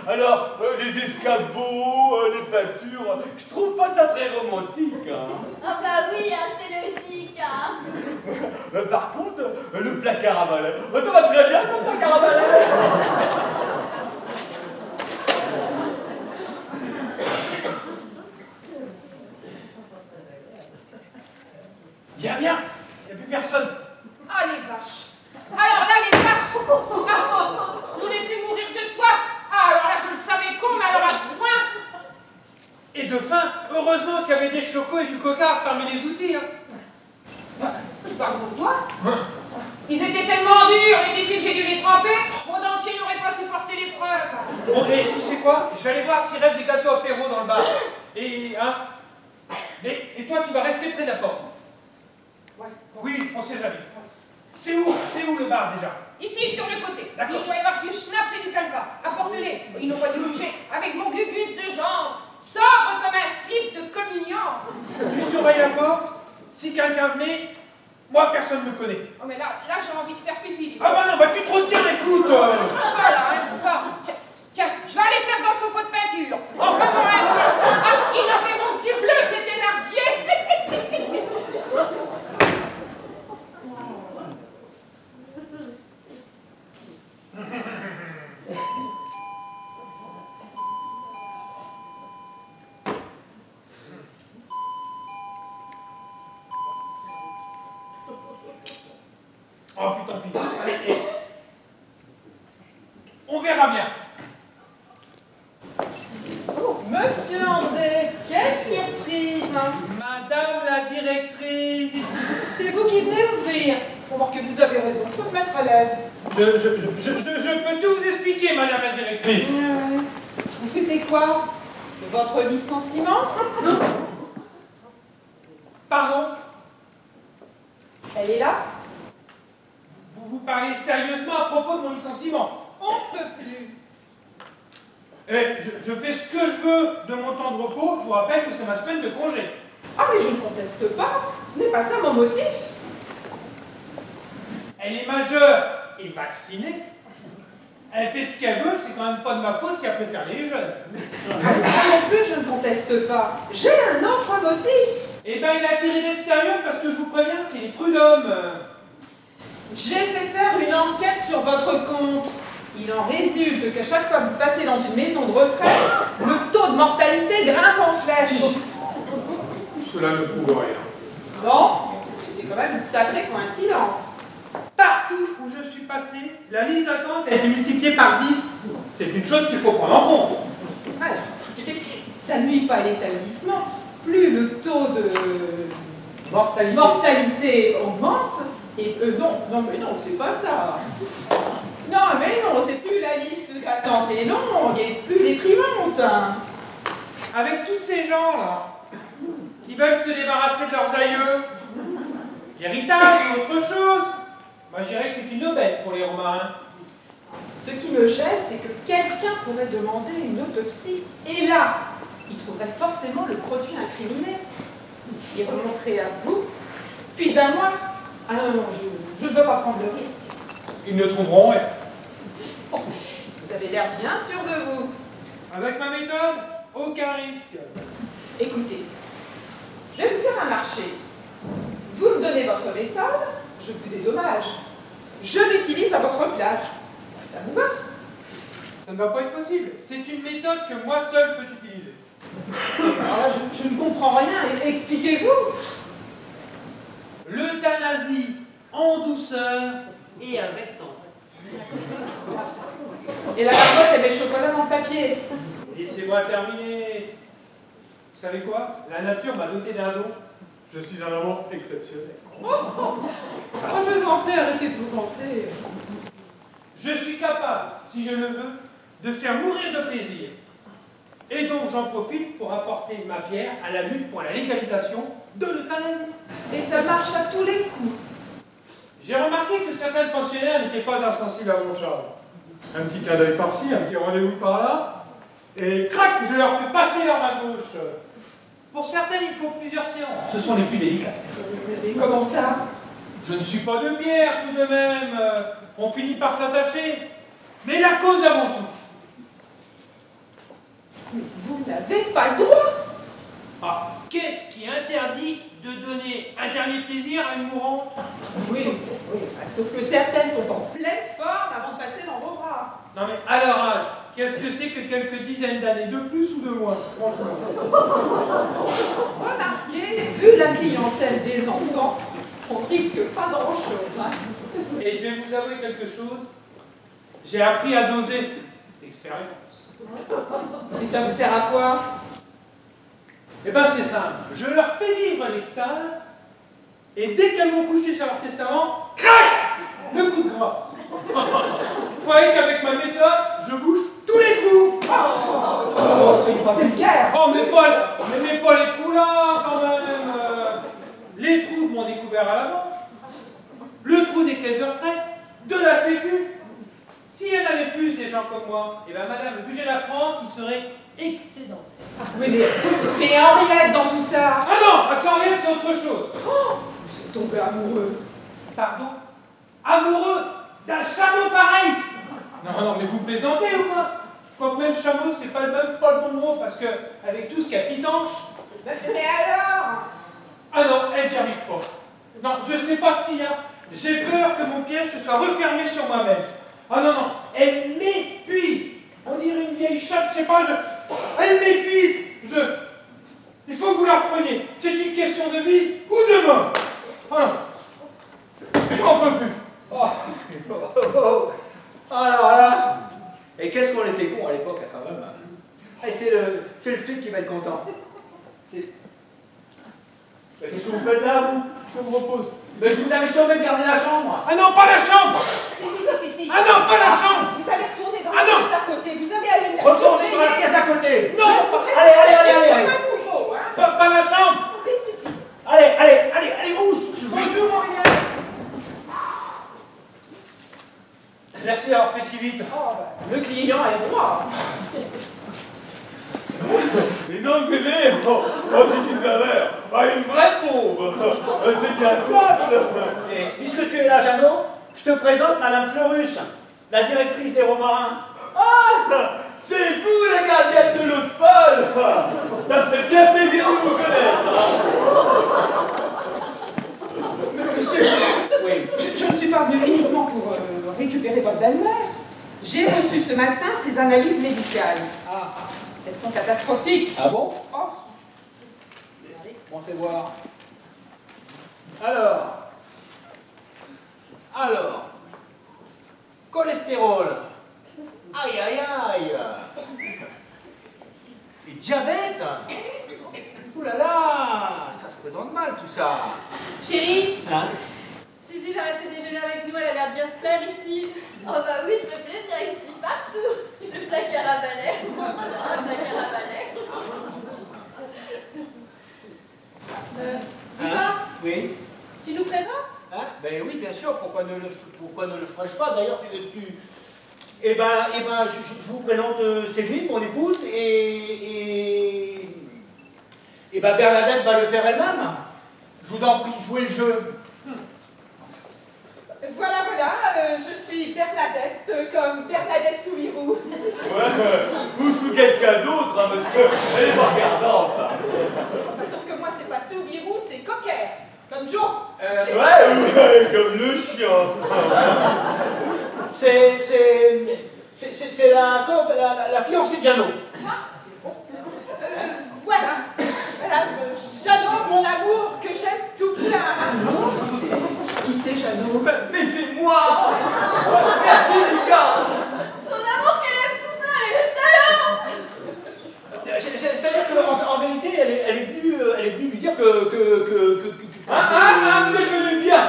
Alors, les escabeaux, les peintures, je trouve pas ça très romantique. Hein. Ah bah oui, hein, c'est logique. Hein. Par contre, le placard à balai, ça va très bien, mon placard à balai. Viens, il n'y a plus personne. Ah, les vaches. Alors là, les vaches. Ah, nous laisser mourir de soif. Ah, alors là, je le savais con, mais alors à ce point. Et de faim, heureusement qu'il y avait des chocos et du coca parmi les outils. Hein. Je parle pour toi. Ils étaient tellement durs, les biscuits, j'ai dû les tremper. Mon dentier n'aurait pas supporté l'épreuve. Bon, et tu sais quoi? Je vais aller voir s'il reste des gâteaux apéro dans le bar. Et toi, tu vas rester près de la porte. Ouais. Oui, on sait jamais. C'est où le bar déjà? Ici, sur le côté. D'accord. Il doit y avoir du schnapps et du calva. Apporte-les. Ils n'ont pas dû bouger. Avec mon gugus de jambes. Sobre comme un slip de communion. Tu surveilles la porte. Si quelqu'un venait, moi, personne ne me connaît. Oh, mais là j'ai envie de faire pipi. Ah bah non, bah tu te retiens, écoute. Je peux pas là, hein, je peux pas. Tiens, je vais aller faire dans son pot de peinture. Enfin, mon Dieu. Ah, ils en verront du bleu, c'est Thénardier. Oh putain, pis. Allez, on verra bien. Monsieur André, quelle surprise! Madame la directrice. C'est vous qui venez ouvrir. Remarquez, vous avez raison, il faut se mettre à l'aise. Je peux tout vous expliquer, madame la directrice. Vous faites quoi? De votre licenciement? Pardon? Elle est là? Vous parlez sérieusement à propos de mon licenciement? On ne peut plus. Eh, je fais ce que je veux de mon temps de repos. Je vous rappelle que c'est ma semaine de congé. Ah mais je ne conteste pas, ce n'est pas ça mon motif. Elle est majeure et vaccinée. Elle fait ce qu'elle veut, c'est quand même pas de ma faute si elle préfère les jeunes. Ça non plus je ne conteste pas, j'ai un autre motif. Eh ben il a intérêt d'être sérieux parce que je vous préviens, c'est les prud'hommes. J'ai fait faire une enquête sur votre compte. Il en résulte qu'à chaque fois que vous passez dans une maison de retraite, le taux de mortalité grimpe en flèche. Cela ne prouve rien. Non, mais c'est quand même une sacrée coïncidence. Partout où je suis passé, la liste d'attente a été multipliée par 10. C'est une chose qu'il faut prendre en compte. Alors, ça ne nuit pas à l'établissement. Plus le taux de mortalité augmente, et non, c'est pas ça. Non, mais non, c'est plus la liste d'attente est longue et plus déprimante. Avec tous ces gens-là, qui veulent se débarrasser de leurs aïeux, l'héritage ou autre chose, moi je dirais que c'est une aubaine pour les Romains. Ce qui me gêne, c'est que quelqu'un pourrait demander une autopsie. Et là, il trouverait forcément le produit incriminé. Il remonterait à vous, puis à moi. Ah non, je ne veux pas prendre le risque. Ils ne trouveront rien. Vous avez l'air bien sûr de vous. Avec ma méthode, aucun risque. Écoutez, je vais vous faire un marché. Vous me donnez votre méthode, je vous dédommage. Je l'utilise à votre place. Ça vous va? Ça ne va pas être possible. C'est une méthode que moi seul peux utiliser. Alors là, je ne comprends rien. Expliquez-vous. L'euthanasie en douceur et avec tendresse. Et la marmotte, elle met le chocolat dans le papier. Laissez-moi terminer. Vous savez quoi? La nature m'a doté d'un don. Je suis un homme exceptionnel. Je vous en prie, arrêtez de vous vanter. Je suis capable, si je le veux, de faire mourir de plaisir. Et donc j'en profite pour apporter ma pierre à la lutte pour la légalisation de l'euthanasie. Et ça marche à tous les coups. J'ai remarqué que certains pensionnaires n'étaient pas insensibles à mon charme. Un petit clin d'œil par-ci, un petit rendez-vous par-là, et crac, je leur fais passer leur main gauche. Pour certains, il faut plusieurs séances. Ce sont les plus délicats. Mais comment ça? Je ne suis pas de pierre, tout de même. On finit par s'attacher. Mais la cause avant tout. Mais vous n'avez pas le droit. Ah, qu'est-ce qui interdit de donner un dernier plaisir à une mourante? Oui, sauf que certaines sont en pleine forme avant de passer dans vos bras. Non mais, à leur âge, qu'est-ce que c'est que quelques dizaines d'années de plus ou de moins, franchement? Remarquez, vu la clientèle des enfants, on risque pas grand-chose. Hein. Et je vais vous avouer quelque chose. J'ai appris à doser l'expérience. Et ça vous sert à quoi? Eh bien c'est simple, je leur fais vivre l'extase, et dès qu'elles m'ont couché sur leur testament, crac, le coup de grâce. Vous voyez qu'avec ma méthode, je bouche tous les trous. Soyez pas vulgaire. Oh mais pas les trous là, quand même. Les trous que m'ont découvert à la banque, le trou des caisses de retraite, de la sécu. S'il y en avait plus des gens comme moi, eh bien madame, le budget de la France, il serait excédent. Oui, mais Henriette dans tout ça. Ah non, sans rien, c'est autre chose. Oh, vous êtes tombé amoureux. Pardon? Amoureux d'un chameau pareil? Non, mais vous plaisantez ou quoi? Quoique même chameau, c'est pas le bon mot, parce que avec tout ce qu'il y a pitanche. Mais alors? Ah non, elle, j'y arrive pas. Non, je sais pas ce qu'il y a. J'ai peur que mon piège se soit refermé sur moi-même. Ah non, elle m'épuise. On dirait une vieille chatte, je sais pas, elle m'épuise. Il faut que vous la repreniez. C'est une question de vie ou de mort. Ah non, j'en peux plus. Alors là, et qu'est-ce qu'on était con à l'époque, quand même. Et c'est le flic qui va être content. Qu'est-ce que vous faites là, vous? Je me repose. Mais je vous avais sauvé de garder la chambre. Ah non, pas la chambre! Si. Ah non, pas la chambre! Vous allez retourner dans Ah la non. pièce à côté. Vous allez aller la Retournez dans la surveiller. pièce à côté. Non! Allez. Pas nouveau, hein. Pas la chambre! Si. Allez, ouf. Bonjour, Montréal. Merci d'avoir fait si vite. Oh, le client est roi. Et donc, bébé, si tu savais, une vraie bombe. C'est bien simple. Et puisque tu es là, Jeannot, je te présente Madame Fleurus, la directrice des Romarins. Ah, c'est vous la gardienne de l'eau de folle. Ça me fait bien plaisir de vous connaître. Monsieur, Oui. je ne suis pas venue uniquement pour récupérer votre belle-mère. J'ai reçu ce matin ses analyses médicales. Ah. Elles sont catastrophiques. Ah bon? Oh. On fait voir. Alors, cholestérol. Aïe. Et diabète. Ouh là là, ça se présente mal tout ça. Chérie, Hein? Suzy va rester déjeuner avec nous, elle a l'air de bien se plaire ici. Oh bah oui, je me plais bien ici, partout. Le placard à balai. Un placard à balai. Lucas, Oui. tu nous présentes? Hein? Ben oui, bien sûr, pourquoi ne le ferais-je pas? D'ailleurs, Eh ben, je vous présente Céline, mon épouse, et ben Bernadette va le faire elle-même. Je vous en prie, jouez le jeu. Voilà, je suis Bernadette, comme Bernadette Soulirou. Ouais, ou sous quelqu'un d'autre, hein, parce qu'elle est pas regardante. Sauf que moi, c'est pas Soulirou, c'est Cocker, comme Joe. Ouais, comme le chien. C'est la fiancée de Jeannot. Voilà, Jeannot, mon amour, que j'aime tout plein. Qui c'est, Jeannot? Mais c'est moi. Merci, Lucas. Son amour qu'elle aime tout plein, et le salon. C'est-à-dire qu'en vérité, elle est venue lui dire que Vous êtes venu me dire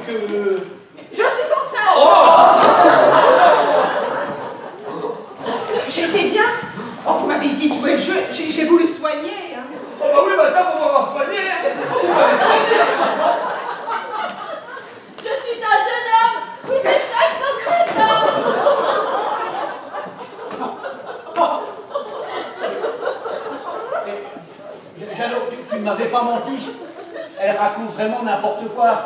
que... Je suis enceinte. J'étais bien. Oh, vous m'avez dit de jouer le jeu, j'ai voulu soigner. Hein. Oh bah oui, bah ça, pour m'avoir soigné. Vous m'avez soigné. Je suis un jeune homme. Vous êtes 57 ans. Jeannot, tu ne m'avais pas menti. Elle raconte vraiment n'importe quoi.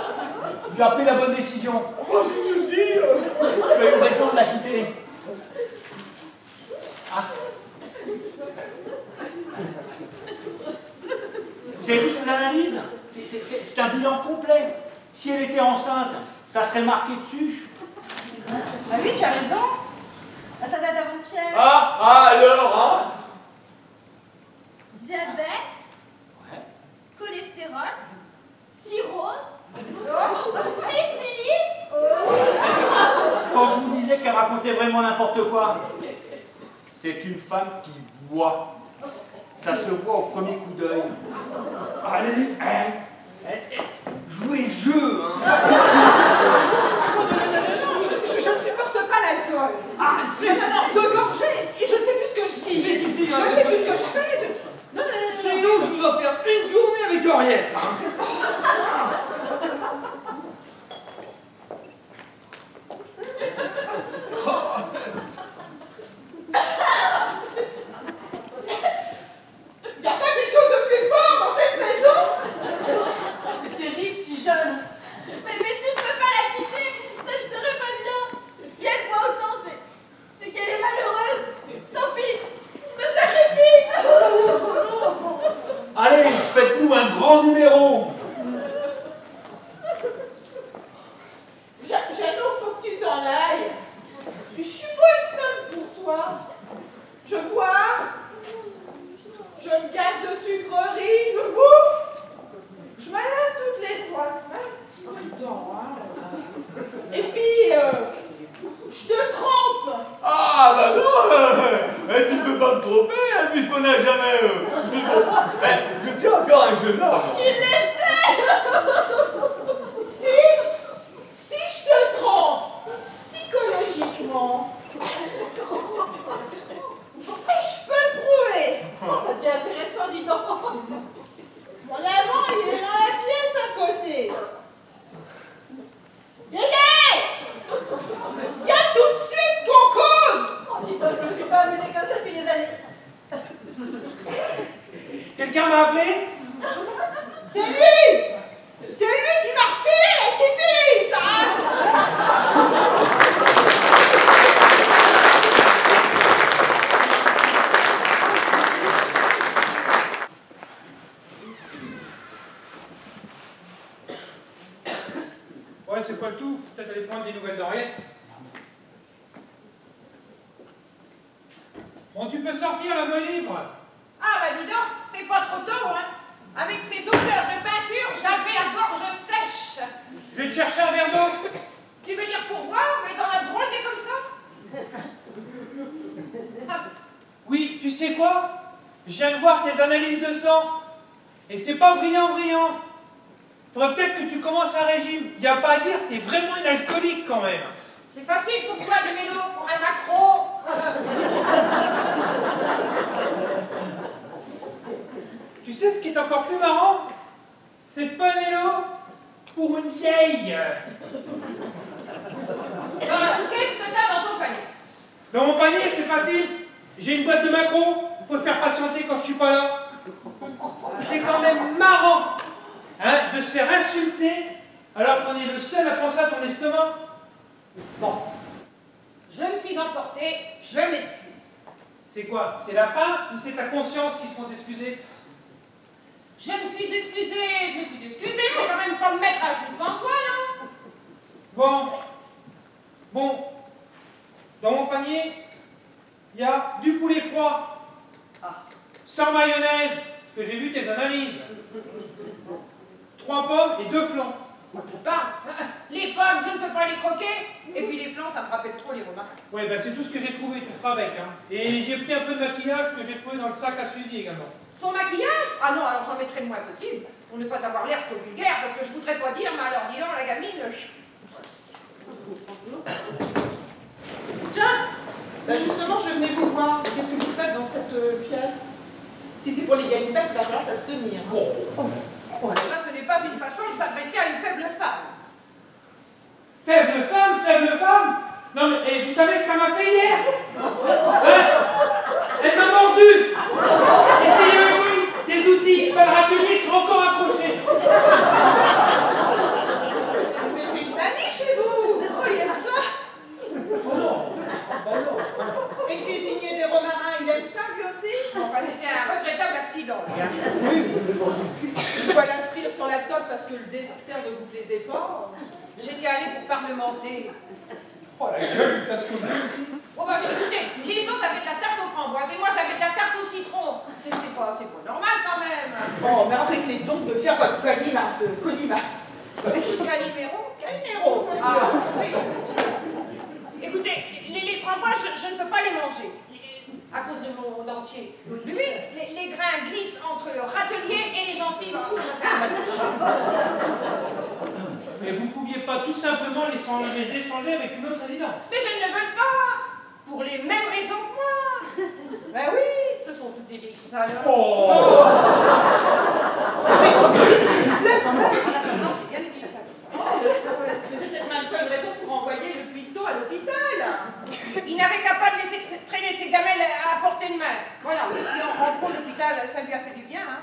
Tu as pris la bonne décision. Oh, si tu le dis. Tu as eu raison de la quitter. Ah. Vous avez vu son analyse? C'est un bilan complet. Si elle était enceinte, ça serait marqué dessus. Ah oui, tu as raison. Ah, ça date d'avant-hier. Alors, hein? Diabète, Ouais. cholestérol, cirrhose, syphilis. Quand je vous disais qu'elle racontait vraiment n'importe quoi, c'est une femme qui boit. Ça se voit au premier coup d'œil. Allez, jouez le jeu, hein. Non, je ne supporte pas l'alcool. Ah, Non, de gorgée. Et je ne sais plus ce que je dis. C'est ici, Je hein, ne sais plus ce que je fais. Non. sinon je vous en faire une journée avec Henriette. Hein. Il n'y a pas quelque chose de plus fort dans cette maison. C'est terrible, si jeune. Mais tu ne peux pas la quitter. Ça ne serait pas bien. Si elle voit autant, c'est qu'elle est malheureuse. Tant pis. Je me sacrifie. Allez, faites-nous un grand numéro. Jeannot, faut que tu t'en ailles. Je suis pas une femme pour toi. Je bois, je me garde de sucreries, je bouffe. Je me lave toutes les 3 semaines. Dedans, hein. Et puis, je te trompe. Ah bah non. Tu peut pas me tromper, hein, puisqu'on n'a jamais... je suis encore un jeune homme. Il l'était. Si je te prends psychologiquement, et je peux le prouver. Ça devient intéressant, dis donc. Mon amant, il est dans la pièce à côté. Dédé! Viens tout de suite qu'on cause! Oh, dis donc, je ne suis pas amusée comme ça depuis des années. Quelqu'un m'a appelé? C'est lui! C'est lui qui m'a refilé la syphilis, hein! Ouais, c'est pas le tout. Peut-être aller prendre des nouvelles d'Henriette. Bon, tu peux sortir la voie libre. Ah bah dis donc, c'est pas trop tôt, hein! Avec ces odeurs de peinture, j'avais la gorge sèche! Je vais te chercher un verre d'eau. Tu veux dire pour boire, mais dans la drogue comme ça? Oui, tu sais quoi? Je viens de voir tes analyses de sang. Et c'est pas brillant. Faudrait peut-être que tu commences un régime. Y a pas à dire, t'es vraiment une alcoolique quand même. C'est facile pour toi de mélo, pour un accro! Tu sais ce qui est encore plus marrant? C'est pas un mélo pour une vieille. Qu'est-ce que t'as dans ton panier? Dans mon panier, c'est facile. J'ai une boîte de macros pour te faire patienter quand je suis pas là. C'est quand même marrant, hein, de se faire insulter alors qu'on est le seul à penser à ton estomac. Bon, je me suis emportée, je m'excuse. C'est quoi? C'est la faim ou c'est ta conscience qui te font t'excuser? Je me suis excusée, je vais quand même pas me mettre à genoux devant toi, là. Bon. Dans mon panier, il y a du poulet froid. Sans mayonnaise, parce que j'ai vu tes analyses. 3 pommes et 2 flancs. Putain, les pommes, je ne peux pas les croquer. Et puis les flancs, ça me rappelle trop les romains. Ouais, ben c'est tout ce que j'ai trouvé, tu feras avec. Hein. Et j'ai pris un peu de maquillage que j'ai trouvé dans le sac à Suzy également. Son maquillage? Ah non, alors j'en mettrai le moins possible. Pour ne pas avoir l'air trop vulgaire, parce que je voudrais pas dire, mais alors dis donc, la gamine... Tiens, ben justement, je venais vous voir. Qu'est-ce que vous faites dans cette pièce? Si c'est pour les galipettes, il va falloir ça se tenir. Là, ce n'est pas une façon de s'adresser à une faible femme. Faible femme? Non mais, et vous savez ce qu'elle m'a fait hier? Hein? Elle m'a mordu! Et s'il y avait eu des outils, le râtelier serait encore accroché. Mais c'est une manie chez vous! Oh, il y a ça! Oh non! Et le cuisinier des romarins, il aime ça lui aussi? Enfin, c'était un regrettable accident, les gars. Il faut la frire sur la table parce que le dessert ne vous plaisait pas. J'étais allée pour parlementer. Oh la gueule du casque bleu. Oh bah mais écoutez, les autres avaient de la tarte aux framboises et moi j'avais de la tarte au citron. C'est pas normal quand même. Bon, mais arrêtez donc de faire votre Calimero. Calimero. Ah, oui. Écoutez, les framboises, je ne peux pas les manger. À cause de mon dentier. Oui, les grains glissent entre le râtelier et les gencives. Ça fait un mal. Mais vous pouviez pas tout simplement les échanger avec une autre résidente? Mais je ne le veux pas. Pour les mêmes raisons que moi. Ben oui, ce sont toutes des vieilles salopes. Oh. Non, c'est bien des vieilles salopes. Mais c'est peut-être même pas une raison pour envoyer le cuistot à l'hôpital. Il n'avait qu'à pas laisser traîner ses gamelles à portée de main. Voilà, et en gros, l'hôpital, ça lui a fait du bien. Hein.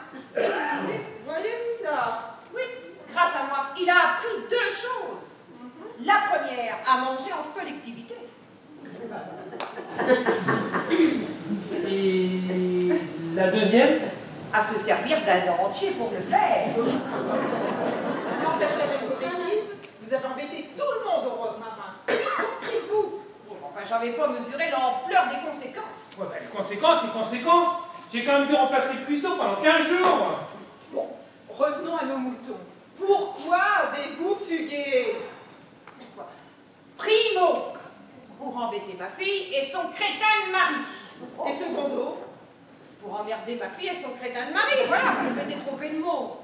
Voyez-vous ça? Oui, grâce à moi, il a appris 2 choses. La première, à manger en collectivité. Et la deuxième? À se servir d'un dentier pour le faire. N'empêche qu'avec vos bêtises, vous avez embêté tout le monde au romarin. Y compris vous. Enfin, j'avais pas mesuré l'ampleur des conséquences. Ouais, bah, les conséquences. J'ai quand même dû remplacer le cuistot pendant 15 jours. Bon, revenons à nos moutons. Pourquoi avez-vous fugué? Primo, pour embêter ma fille et son crétin de mari. Et secondo, pour emmerder ma fille et son crétin de mari, voilà, je m'étais trompée de mot.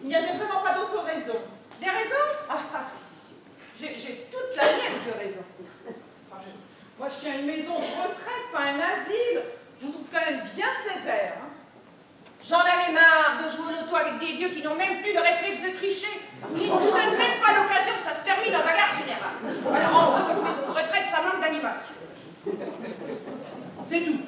Il n'y avait vraiment pas d'autres raisons. Des raisons? Ah, si. J'ai toute la mienne de raisons. Moi, je tiens une maison de retraite, pas un asile. Je vous trouve quand même bien sévère. Hein. J'en avais marre de jouer au loto avec des vieux qui n'ont même plus le réflexe de tricher. Ils ne vous donnent même pas l'occasion que ça se termine en bagarre générale. Alors, en votre maison de retraite, ça manque d'animation. C'est tout.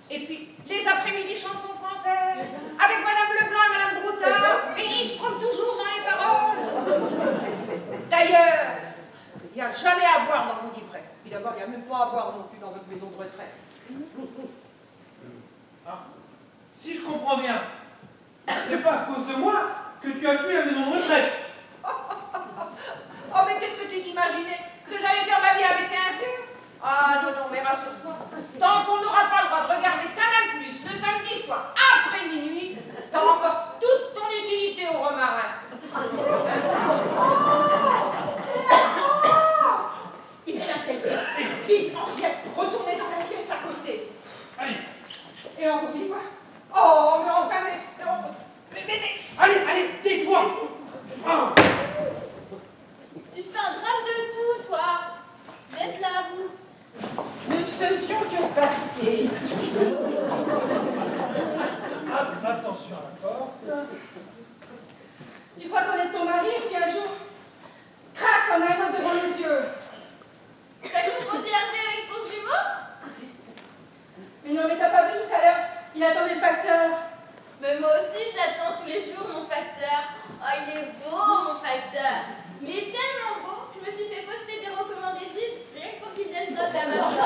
Et puis, les après-midi chansons françaises, avec Madame Leblanc et Madame Broutard, et ils se trompent toujours dans les paroles. D'ailleurs, il n'y a jamais à boire dans vos livrets. Puis d'abord, il n'y a même pas à boire non plus dans votre maison de retraite. Ah. Si je comprends bien, c'est pas à cause de moi que tu as fui la maison de retraite. Oh, mais qu'est-ce que tu t'imaginais? Que j'allais faire ma vie avec un vieux? Ah non, mais rassure-toi. Tant qu'on n'aura pas le droit de regarder Canal+, le samedi soir, après minuit, t'as encore toute ton utilité au romarin. Il vient quelqu'un. Vite, Henriette, retournez dans la pièce à côté. Allez. Et on vous dit quoi? Oh, mais enfin, mais... Allez, tais-toi. Ah. Tu fais un drame de tout, toi. D'être là, vous. Nous ne faisions que passer. Attention à la porte. Tu crois connaître ton mari et puis un jour, crac, on a un homme devant les yeux. T'as confondu Hervé avec son jumeau? Mais non, mais t'as pas vu tout à l'heure, il attendait le facteur. Mais moi aussi, je l'attends tous les jours, mon facteur. Oh, il est beau, mon facteur. Il est tellement beau que je me suis fait poster des recommandés vides, rien que pour qu'il vienne dans ta porte.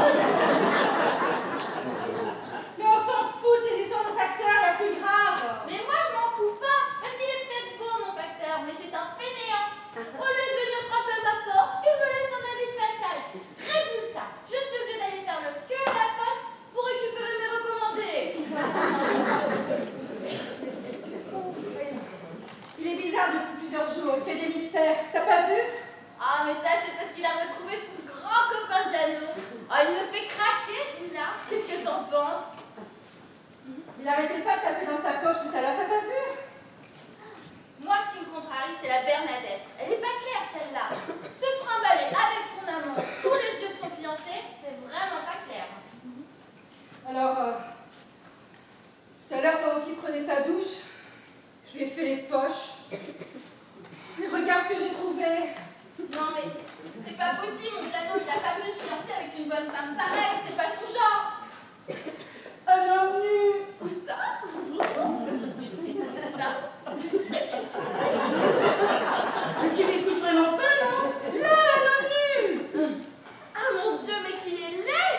Mais on s'en fout des histoires de facteur, la plus grave. Mais moi, je m'en fous pas, parce qu'il est peut-être beau, mon facteur, mais c'est un fainéant. Au lieu de venir frapper à ma porte, il me laisse en avis de passage. Résultat, je suis obligée d'aller faire le queue à la poste pour récupérer mes recommandés. Il est bizarre depuis plusieurs jours, il fait des mystères. T'as pas vu? Ah, mais ça, c'est parce qu'il a retrouvé son grand copain Jeannot. Ah, il me fait craquer, celui-là. Qu'est-ce que t'en penses? Il arrêtait pas de taper dans sa poche tout à l'heure, t'as pas vu? Moi, ce qui me contrarie, c'est la Bernadette. Elle est pas claire, celle-là. Se trimballer avec son amant sous les yeux de son fiancé, c'est vraiment pas clair. Alors, tout à l'heure, pendant qu'il prenait sa douche, je lui ai fait les poches. Et regarde ce que j'ai trouvé. Non, mais c'est pas possible, mon Jeannot, il a pas pu se fiancer avec une bonne femme pareille, c'est pas son genre. Un homme nu. Où ça? Ça? Mais tu m'écoutes vraiment pas, non? Là, un homme nu. Ah mon Dieu, mais qu'il est laid!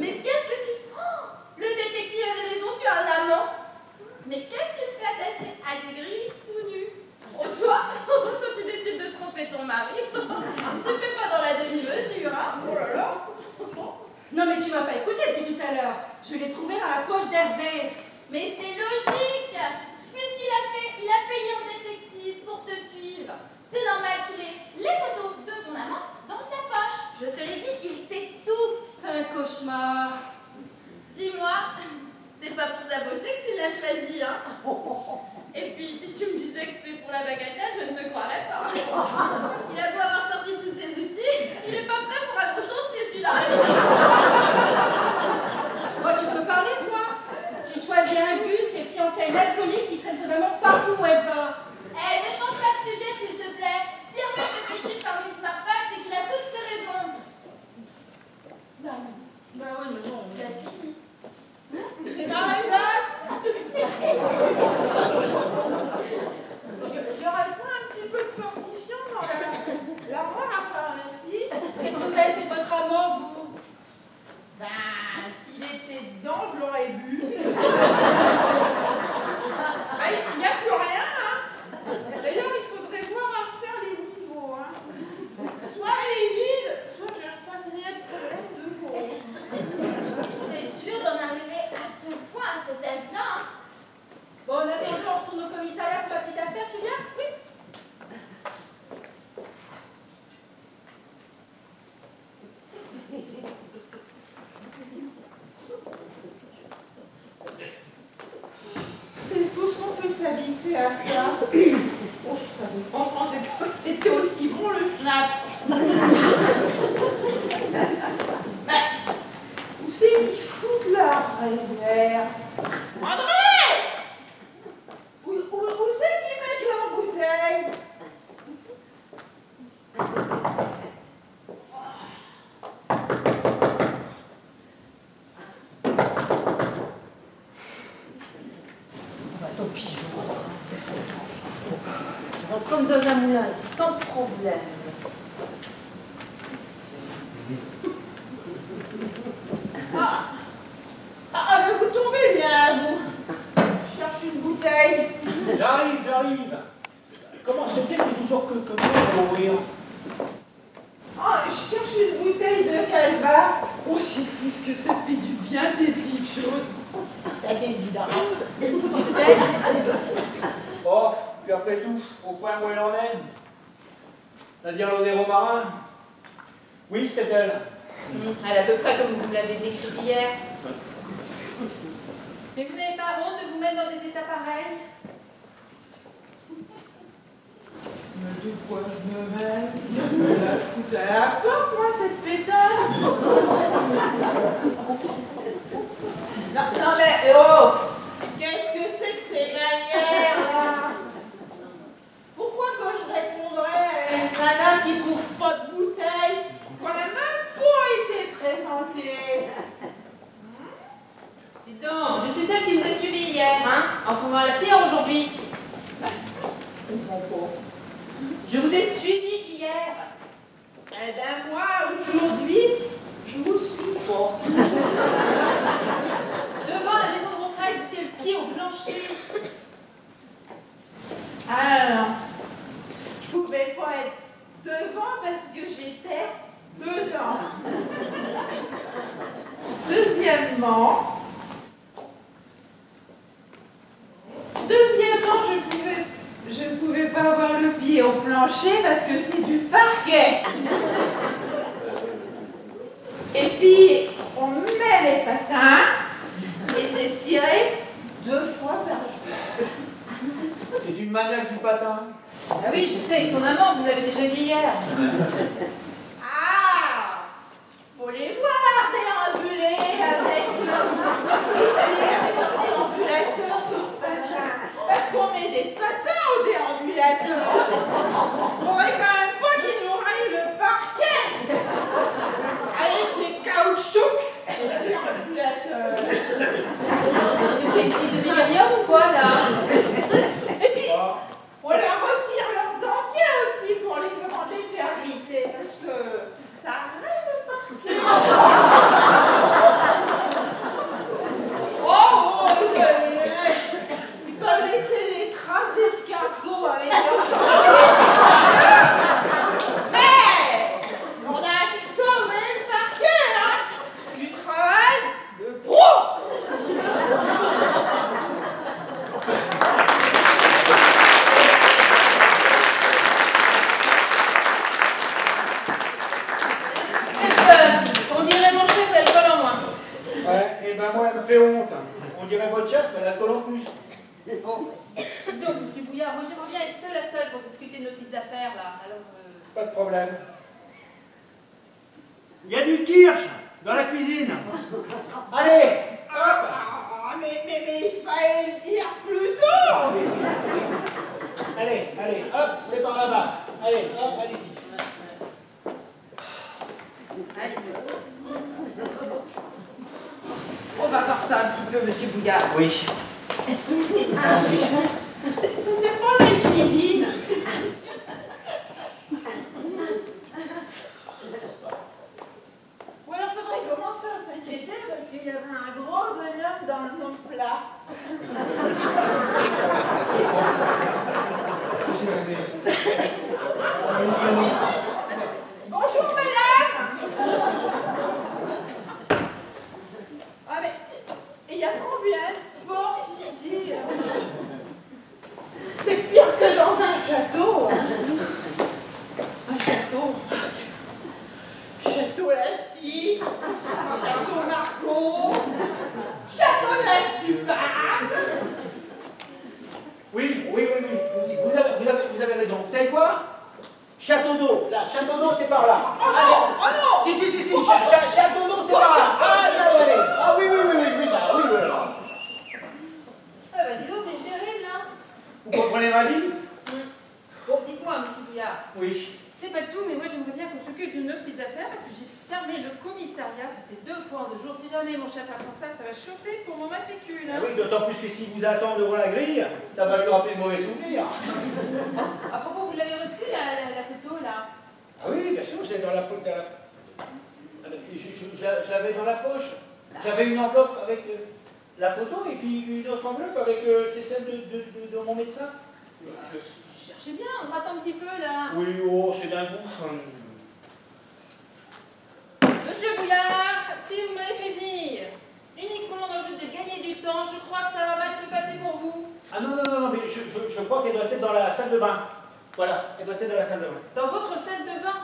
Mais qu'est-ce que tu... Oh, le détective avait raison, tu as un amant. Mais qu'est-ce qu'il fait attaché à des grilles tout nu? Oh toi, quand tu décides de tromper ton mari, tu fais pas dans la demi-mesure, hein? Oh là là. Non, mais tu m'as pas écouté depuis tout à l'heure. Je l'ai trouvé dans la poche d'Hervé. Mais c'est logique! Puisqu'il a payé un détective pour te suivre. C'est normal qu'il ait les photos de ton amant dans sa poche. Je te l'ai dit, il sait tout. C'est un cauchemar. Dis-moi, c'est pas pour sa beauté que tu l'as choisi, hein? Et puis, si tu me disais que c'est pour la bagatelle, je ne te croirais pas. Il a beau avoir sorti tous ses outils, il est pas prêt pour aller au chantier, celui-là. Moi, tu peux parler, toi? Tu choisis un Gus qui est fiancé à une alcoolique qui traîne vraiment partout où elle va. Eh, ne change pas de sujet, s'il te plaît. Si Hervé te fait suivre par Miss Marple, c'est qu'il a toutes ses raisons. Bah oui, mais non. Bah si. C'est pareil, basse. Il y aura pas un petit peu de fortifiant dans l'armoire à pharmacie. Qu'est-ce que vous avez fait de votre amant, vous? Ben, s'il était dedans, je l'aurais bu. Ah, il n'y a plus rien, hein. D'ailleurs, il faudrait voir à refaire les niveaux, hein. Soit elle est vide, soit j'ai un sacré problème de veau. C'est dur d'en arriver à ce point, à cet âge-là, hein. Bon, en attendant, on retourne au commissariat pour la petite affaire, tu viens? Oui. Oh, je savais franchement que c'était aussi bon le schnapps. Mais où c'est qu'ils foutent la réserve? André! Où c'est qu'ils mettent leur bouteille? Tant pis, je rentre comme dans un moulin ici, sans problème. Mais vous tombez bien, vous. Je cherche une bouteille. J'arrive. Comment se fait-il toujours que moi pour ouvrir? Je cherche une bouteille de calva. Oh, c'est fou ce que ça fait du bien, ces petites choses. Ça désidère. Oh, puis après tout, au point où elle en est, c'est-à-dire l'eau des romarins. Oui, c'est elle. Elle est à peu près comme vous me l'avez décrit hier. Mais vous n'avez pas honte de vous mettre dans des états pareils? Mais de quoi je me mêle? Je me la foutre à la porte, moi, cette pétale. Non, mais, oh! Qu'est-ce que c'est que ces manières, là? Pourquoi quand je répondrais à une nana qui trouve pas de bouteille, qu'on n'a même pas été présentée? Dis donc, je suis celle qui vous a suivi hier, hein? Enfin, on va la fière aujourd'hui. Je comprends pas. Je vous ai suivi hier. Eh ben, moi, aujourd'hui, je vous suis pas. Devant la maison de retraite, c'était le pied au plancher. Ah non, je pouvais pas être devant parce que j'étais dedans. Deuxièmement, je ne pouvais pas avoir le pied au plancher parce que c'est du parquet. Et puis, on met les patins et c'est ciré 2 fois par jour. C'est une maniaque du patin. Ah oui, je sais, avec son amant, vous l'avez déjà dit hier. Ah! Faut les voir déambuler avec leur déambulateur sur patin. Parce qu'on met des patins au déambulateur. Faudrait quand même pas qu'ils nous rayent le parquet. Avec les caoutchoucs et le déambulateur. C'est une crise de délirium ou quoi, là? Et puis, on leur retire leur dentier aussi pour les demander faire glisser. Parce que ça raye le parquet. Ils peuvent laisser des traces d'escargot avec leur mais on a sauvé le parquet, hein. Du travail de pro. On dirait mon chef, l'alcool en moins. Ouais, et ben moi, elle me fait honte. On dirait votre chef, mais elle a le en plus. Bon, dis donc, monsieur Bouillard, moi j'aimerais bien être seule à seule pour discuter de nos petites affaires, là. Alors, Pas de problème. Il y a du kirsch dans la cuisine. Allez, hop. Mais il fallait le dire plus tôt. Allez, hop, c'est par là-bas. Allez, hop, allez-y. allez. On va faire ça un petit peu, monsieur Bouillard. Oui. C'était pas la cuisine. Ou alors faudrait commencer à s'inquiéter parce qu'il y avait un gros bonhomme dans le nom plat. Bonjour madame. Ah mais il y a combien de portes ici? C'est pire que dans un château. Un château. Château Lafitte, Château Margot, Château Neuf du Pape. Oui, je vous Château d'eau, c'est par là. Oh non! Oh non! Si, Château d'eau, c'est par là. Allez. Ah oui, bah oui. Ah bah dis donc, c'est terrible, hein. Vous comprenez ma vie? Bon, dites-moi, monsieur Bouillard. Oui. C'est pas tout, mais moi j'aimerais bien qu'on s'occupe d'une autre petite affaire parce que j'ai fermé le commissariat, ça fait 2 fois en 2 jours. Si jamais mon chef apprend ça, ça va chauffer pour mon matricule. Hein. Ah oui, d'autant plus que si vous attend devant la grille, ça va lui rappeler de mauvais souvenirs. À propos, vous l'avez reçue la photo là? Ah oui, bien sûr, je l'avais dans la poche. Je l'avais dans la poche. J'avais une enveloppe avec la photo et puis une autre enveloppe avec c'est celle de mon médecin. Cherchez bien, on gratte un petit peu là. Oui, oh, c'est d'un goût. Monsieur Bouillard, si vous m'avez fait venir uniquement dans le but de gagner du temps, je crois que ça va mal se passer pour vous. Ah non, mais je crois qu'elle doit être dans la salle de bain. Voilà, elle doit être dans la salle de bain. Dans votre salle de bain?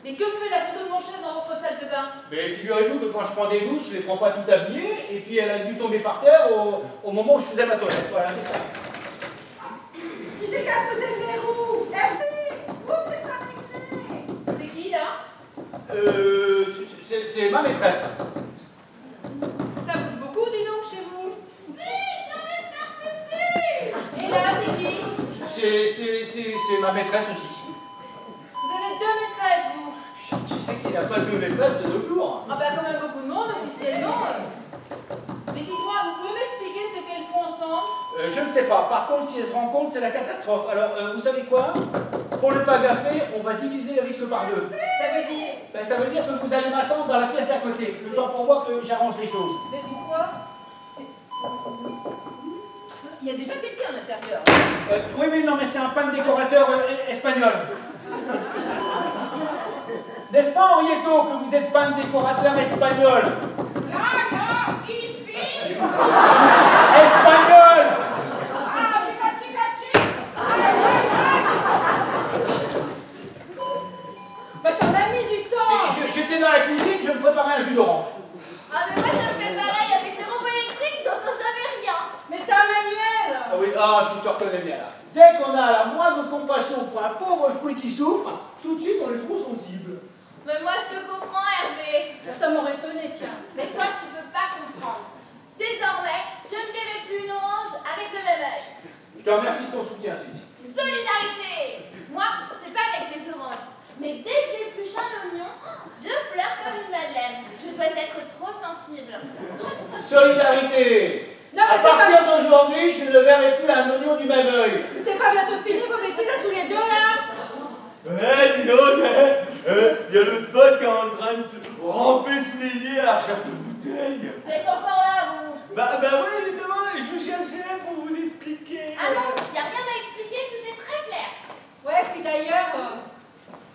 Mais que fait la photo de mon chef dans votre salle de bain? Mais figurez-vous que quand je prends des douches, je ne les prends pas tout habillées, et puis elle a dû tomber par terre au moment où je faisais ma toilette. Voilà, c'est ça. Qui c'est qui a posé le verrou? Hervé, ouvrez ta clé. C'est qui là? C'est ma maîtresse. Ça bouge beaucoup, dis donc, chez vous. Et là, c'est qui? C'est ma maîtresse aussi. Vous avez 2 maîtresses, vous? Qui c'est qui n'a pas 2 maîtresses de nos jours? Ah bah quand même beaucoup de monde, officiellement. Mais dites-moi, vous pouvez m'expliquer ce qu'elles font ensemble? Je ne sais pas. Par contre, si elles se rencontrent, c'est la catastrophe. Alors, vous savez quoi? Pour ne pas gaffer, on va diviser les risques par 2. Ça veut dire? Ben, ça veut dire que vous allez m'attendre dans la pièce d'à côté. Le temps pour moi que j'arrange les choses. Mais pourquoi? Il y a déjà quelqu'un à l'intérieur. Oui, non, mais c'est un pan décorateur espagnol. N'est-ce pas, Henrietto, que vous êtes pan décorateur espagnol? Ja, ich bin! Espagnol! Ah, c'est Bah t'en as mis du temps. J'étais dans la cuisine, je me préparais un jus d'orange. Ah mais moi ça me fait pareil avec les robots électriques, j'entends jamais rien. Mais c'est un manuel. Ah oui, je te reconnais bien là. Dès qu'on a la moindre compassion pour un pauvre fruit qui souffre, tout de suite on les trouve sensibles. Mais moi je te comprends Hervé. Ça m'aurait étonné, tiens. Mais toi tu peux pas comprendre. Désormais, je ne verrai plus une orange avec le même œil. Je te remercie de ton soutien, Suzy. Solidarité. Moi, c'est pas avec les oranges. Mais dès que j'épluche un oignon, je pleure comme une madeleine. Je dois être trop sensible. Solidarité. Non, mais à partir d'aujourd'hui, je ne verrai plus un oignon du même œil. C'est pas bientôt fini vos bêtises à tous les deux là? Dis donc, il y a l'autre folle qui est en train de se ramper sous les lits à la recherche de bouteilles. Vous êtes encore là, vous? Bah oui, justement, je vous cherchais pour vous expliquer. Ah non, y a rien à expliquer, c'était très clair. Ouais, puis d'ailleurs,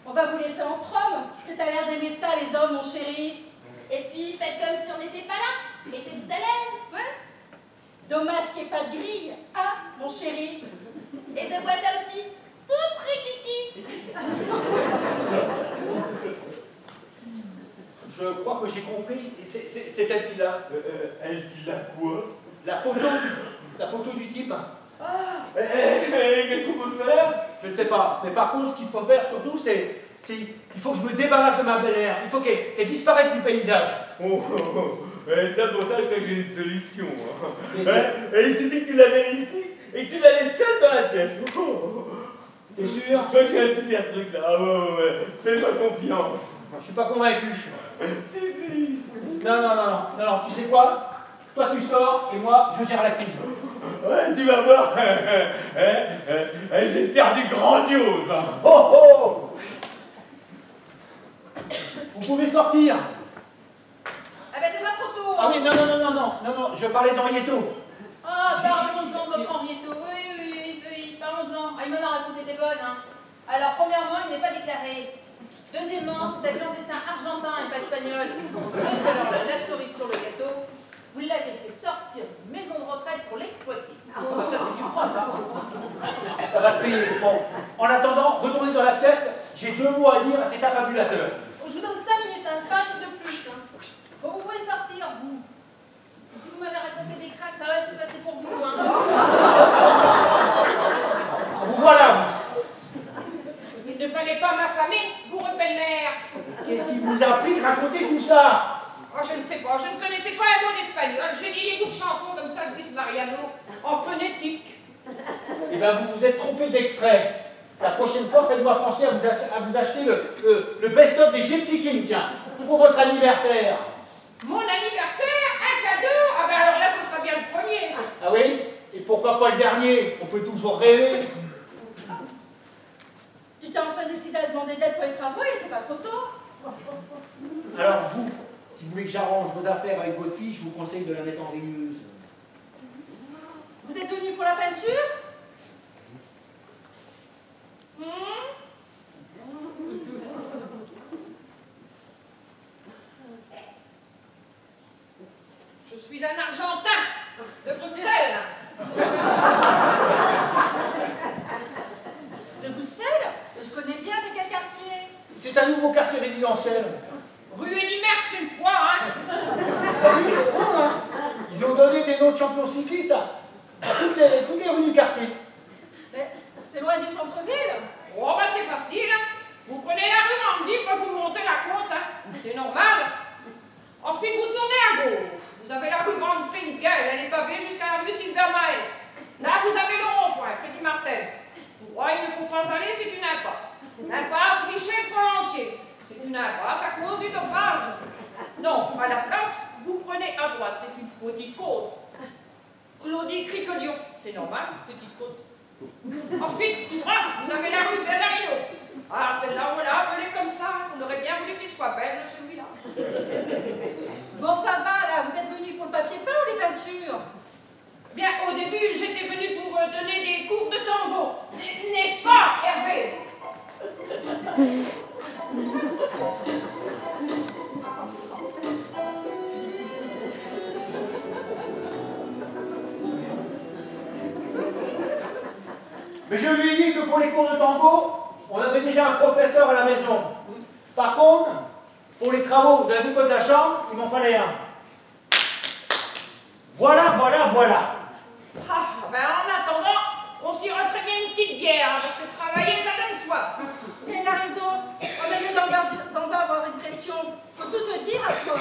on va vous laisser entre hommes, puisque t'as l'air d'aimer ça, les hommes, mon chéri. Et puis, faites comme si on n'était pas là. Mettez-vous à l'aise. Ouais. Dommage qu'il n'y ait pas de grille, hein, mon chéri. Et de boîte à outils, tout pré-kiki. Je crois que j'ai compris. C'est elle qui l'a. Elle a quoi? La photo du type. Qu'est-ce qu'on peut faire? Je ne sais pas. Mais par contre, ce qu'il faut faire surtout, c'est il faut que je me débarrasse de ma belle-mère. Il faut qu'elle disparaisse du paysage. Ça, pour ça, je crois que j'ai une solution. Et il suffit que tu la mets ici et que tu la laisses seule dans la pièce. T'es sûr? Je crois que j'ai un super truc là. Ah ouais. Fais-moi confiance. Je suis pas convaincu. Si. Non. Tu sais quoi? Toi, tu sors et moi, je gère la crise. Ouais, tu vas voir. Je vais faire du grandiose. Oh! Vous pouvez sortir. Ah ben c'est pas trop tôt. Ah oui, non, je parlais d'Henrietto. Ah, parlons-en de votre Henrietto. Oui, parlons-en. Ah, il m'en a raconté des bonnes, hein. Alors, premièrement, il n'est pas déclaré. Deuxièmement, c'est un clandestin argentin et pas espagnol. Alors là, la cerise sur le gâteau, vous l'avez fait sortir d'une maison de retraite pour l'exploiter. Ça, c'est du propre, hein. Ça va se payer. Bon, en attendant, retournez dans la pièce. J'ai 2 mots à dire à cet affabulateur. Je vous donne 5 minutes, hein, pas une de plus. Hein. Bon, vous pouvez sortir, vous. Si vous m'avez raconté des cracks, ça va se passer pour vous, hein. Vous voilà. Il ne fallait pas m'affamer. Vous espagnol. J'ai dit des bouts de chansons comme ça, Luis Mariano, en phonétique. Eh bien, vous vous êtes trompé d'extrait. La prochaine fois, faites-moi penser à vous acheter le best-of des Gypsy Kings, tiens, pour votre anniversaire. Mon anniversaire, un cadeau? Ah ben alors là, ce sera bien le premier. Ah oui? Et pourquoi pas le dernier? On peut toujours rêver. Tu t'es enfin décidé à demander d'aide pour les travaux, il n'était pas trop tôt. Alors vous, si vous voulez que j'arrange vos affaires avec votre fille, je vous conseille de la mettre en veilleuse. Vous êtes venu pour la peinture? Je suis un Argentin de Bruxelles. De Bruxelles? Je connais bien, de quel quartier? C'est un nouveau quartier résidentiel. Rue Eddy Merckx une fois, hein. Oui, c'est drôle, hein. Ils ont donné des noms de champions cyclistes à toutes les rues du quartier. Mais c'est loin du centre-ville. Oh ben c'est facile. Vous prenez la rue Randy, puis vous montez la côte, hein. C'est normal. Ensuite, vous tournez à gauche. Vous avez la rue Grande Pringuel, elle est pavée jusqu'à la rue Silvermaes. Là, vous avez le rond-point, Freddy Martel. Tout droit, il ne faut pas aller, c'est une impasse. Impasse Michel Polentier. C'est une impasse à cause du dopage. Non, à la place, vous prenez à droite, c'est une petite côte. Claudie Cricolion, c'est normal, petite côte. Ensuite, tout droit, vous avez la rue Bellarino. Ah, celle-là, on l'a appelée comme ça. On aurait bien voulu qu'il soit belge, celui-là. Bon, ça va, là. Vous êtes venu pour le papier peint ou les peintures? Bien, au début, j'étais venue pour donner des cours de tango. N'est-ce pas, Hervé? Mais je lui ai dit que pour les cours de tango, on avait déjà un professeur à la maison. Par contre, pour les travaux de la déco de la chambre, il m'en fallait un. Voilà. Ah, ben en attendant, on s'y très bien une petite bière, hein, parce que travailler, ça donne soif. Tiens, il a raison. On a mieux d'en bas avoir une pression. Faut tout te dire à toi.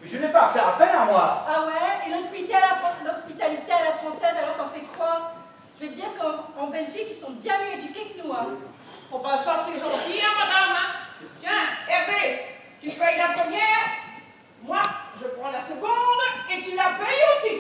Je n'ai pas que ça à faire, moi. Ah ouais? Et l'hospitalité à la française, alors t'en fais quoi? Je vais te dire qu'en Belgique, ils sont bien mieux éduqués que nous. Hein. Oh ben ça, c'est gentil, hein, madame. Hein. Tiens, Hervé, tu payes la première, moi, je prends la seconde, et tu la payes aussi.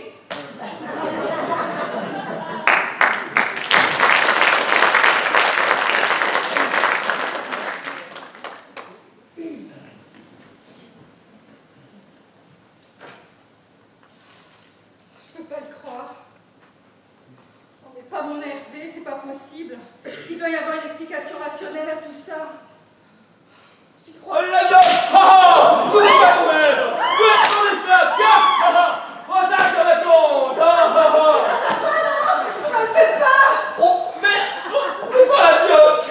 Je peux pas le croire. On n'est pas mon Hervé, c'est pas possible. Il doit y avoir une explication rationnelle à tout ça. J'y crois. Oh là là! Ah! Vous n'êtes pas vous-même! Vous êtes mon esclave! Tiens! Rosa, je raconte! Ne fais pas! Oh, mais c'est pas la pioque!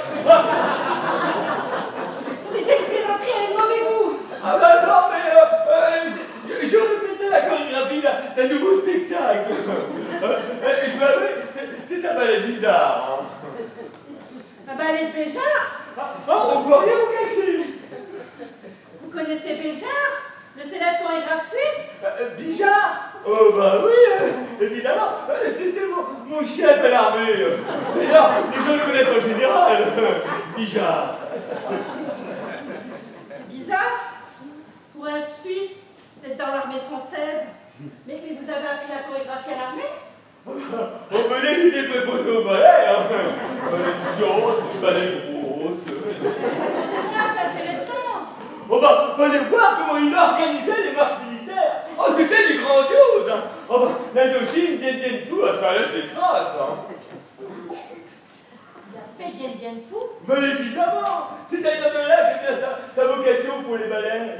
Si c'est une plaisanterie, elle est de mauvais goût. Ah bah non, mais je répétais la chorégraphie d'un nouveau spectacle. Je vais avouer, c'est un ballet bizarre. Hein. Un ballet de Béjart. On peut rien vous cacher. Vous connaissez Béjart, le célèbre chorégraphe suisse? Bijard? Oh bah oui, évidemment. C'était mon chef à l'armée. D'ailleurs, les gens le connaissent en général. Bijard. C'est bizarre. Pour un Suisse, d'être dans l'armée française. Mais vous avez appris la chorégraphie à l'armée? On peut dire que j'étais préposé au ballet. Hein. Ballet jaune, ballet grosse. Ah, c'est intéressant. On va aller voir comment il organisait les marches militaires. Oh, c'était du grandiose. Hein. Oh, bah, l'Indochine, Dien Phu, ça laisse des traces. Hein. Il a fait Dien Bien Phu. Mais évidemment, c'est d'ailleurs de là que vient sa vocation pour les ballets.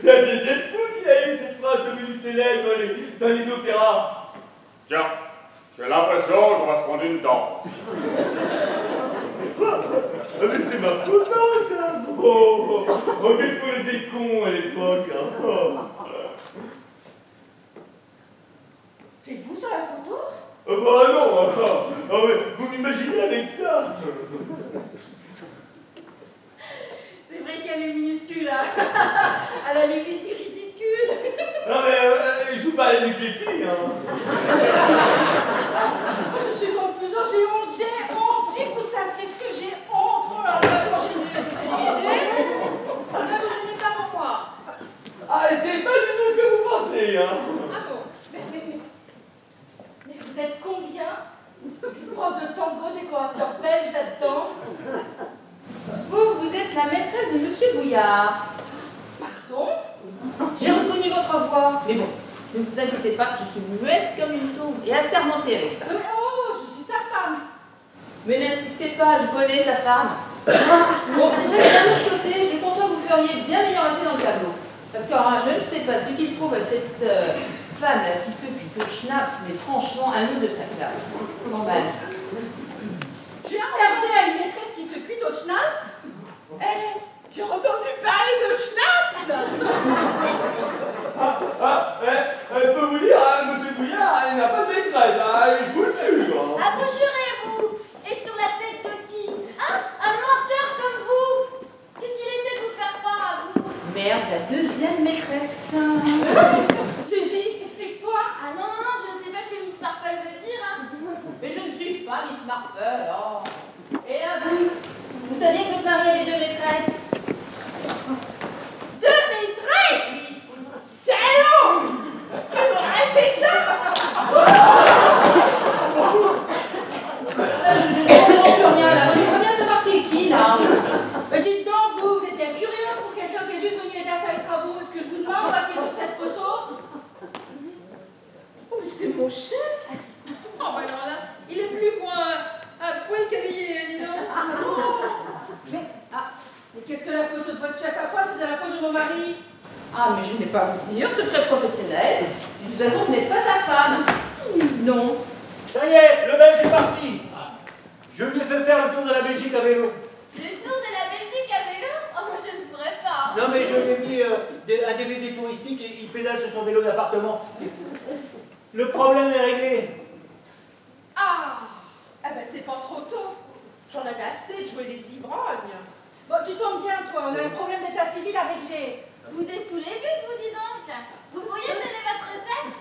C'est à Dien Phu qu'il a eu cette phrase devenue célèbre dans les opéras. Tiens, j'ai l'impression qu'on va se prendre une danse. Ah, mais c'est ma photo, ça. Oh, qu'est-ce qu'on était cons à l'époque. Hein. C'est vous sur la photo? Oh, bah non. Mais vous m'imaginez avec ça. C'est vrai qu'elle est minuscule, hein. À la limite, ridicule. Non mais je vous parlais la du képi, hein. Je suis confuse, j'ai honte, si vous saviez ce que j'ai honte. Oh là là. Continuez les festivités. Ne vous gênez pas pour moi. Ah, c'est pas du tout ce que vous pensez, hein. Ah bon? Mais vous êtes combien? Prof de tango, décorateur belge là-dedans? Vous êtes la maîtresse de Monsieur Bouillard. Pardon? J'ai reconnu votre voix. Mais bon, ne vous inquiétez pas, je suis muette comme une tombe et assermentée avec ça. Mais oh, je suis sa femme. Mais n'insistez pas, je connais sa femme. Bon, c'est vrai que d'un autre côté, je conçois que vous feriez bien meilleur effet dans le tableau. Parce que alors, je ne sais pas ce qu'il trouve à cette femme là, qui se pique au schnapp, mais franchement, un autre de sa classe. Quand même. J'ai Hervé à une maîtresse qui se cuite au schnapps. Eh, j'ai entendu parler de schnapps. Je peux vous dire, hein, monsieur Bouillard, il n'a pas de maîtresse, hein, je vous le tue, hein. Ah, vous jurez, vous? Et sur la tête de qui? Hein? Un menteur comme vous? Qu'est-ce qu'il essaie de vous faire croire à vous? Merde, la deuxième maîtresse. Suzy, explique-toi. Ah non, non, non, je ne sais pas ce que Miss Marple veut dire, hein. Mais je ne suis pas Miss Marple, oh. Et là, vous saviez que votre mari avait deux maîtresses? Deux maîtresses. Oui. Salaud! Tu m'aurais fait ça? Là, je ne comprends plus rien, là. Moi, j'aimerais bien savoir qui est qui, là. Dites donc, vous êtes bien curieuse pour quelqu'un qui est juste venu aider à faire les travaux. Est-ce que je vous demande qui est sur cette photo? Oh, mais c'est mon chef. Oh, bah alors là, il est plus pour un poil cavillé, dis donc. Mais qu'est-ce que la photo de votre chef à poil faisait à la poche de mon mari? Ah, mais je n'ai pas à vous dire, secret professionnel. De toute façon, vous n'êtes pas sa femme. Si, non. Ça y est, le Belge est parti. Je lui ai fait faire le tour de la Belgique à vélo. Le tour de la Belgique à vélo? Oh, moi je ne pourrais pas. Non, mais je lui ai mis un DVD touristique et il pédale sur son vélo d'appartement. Le problème est réglé. Ah! Eh ben, c'est pas trop tôt. J'en avais assez de jouer les ivrognes. Bon, tu tombes bien, toi. On a un problème d'état civil à régler. Vous dessoulez vite, vous dis donc. Vous pourriez me donner votre recette?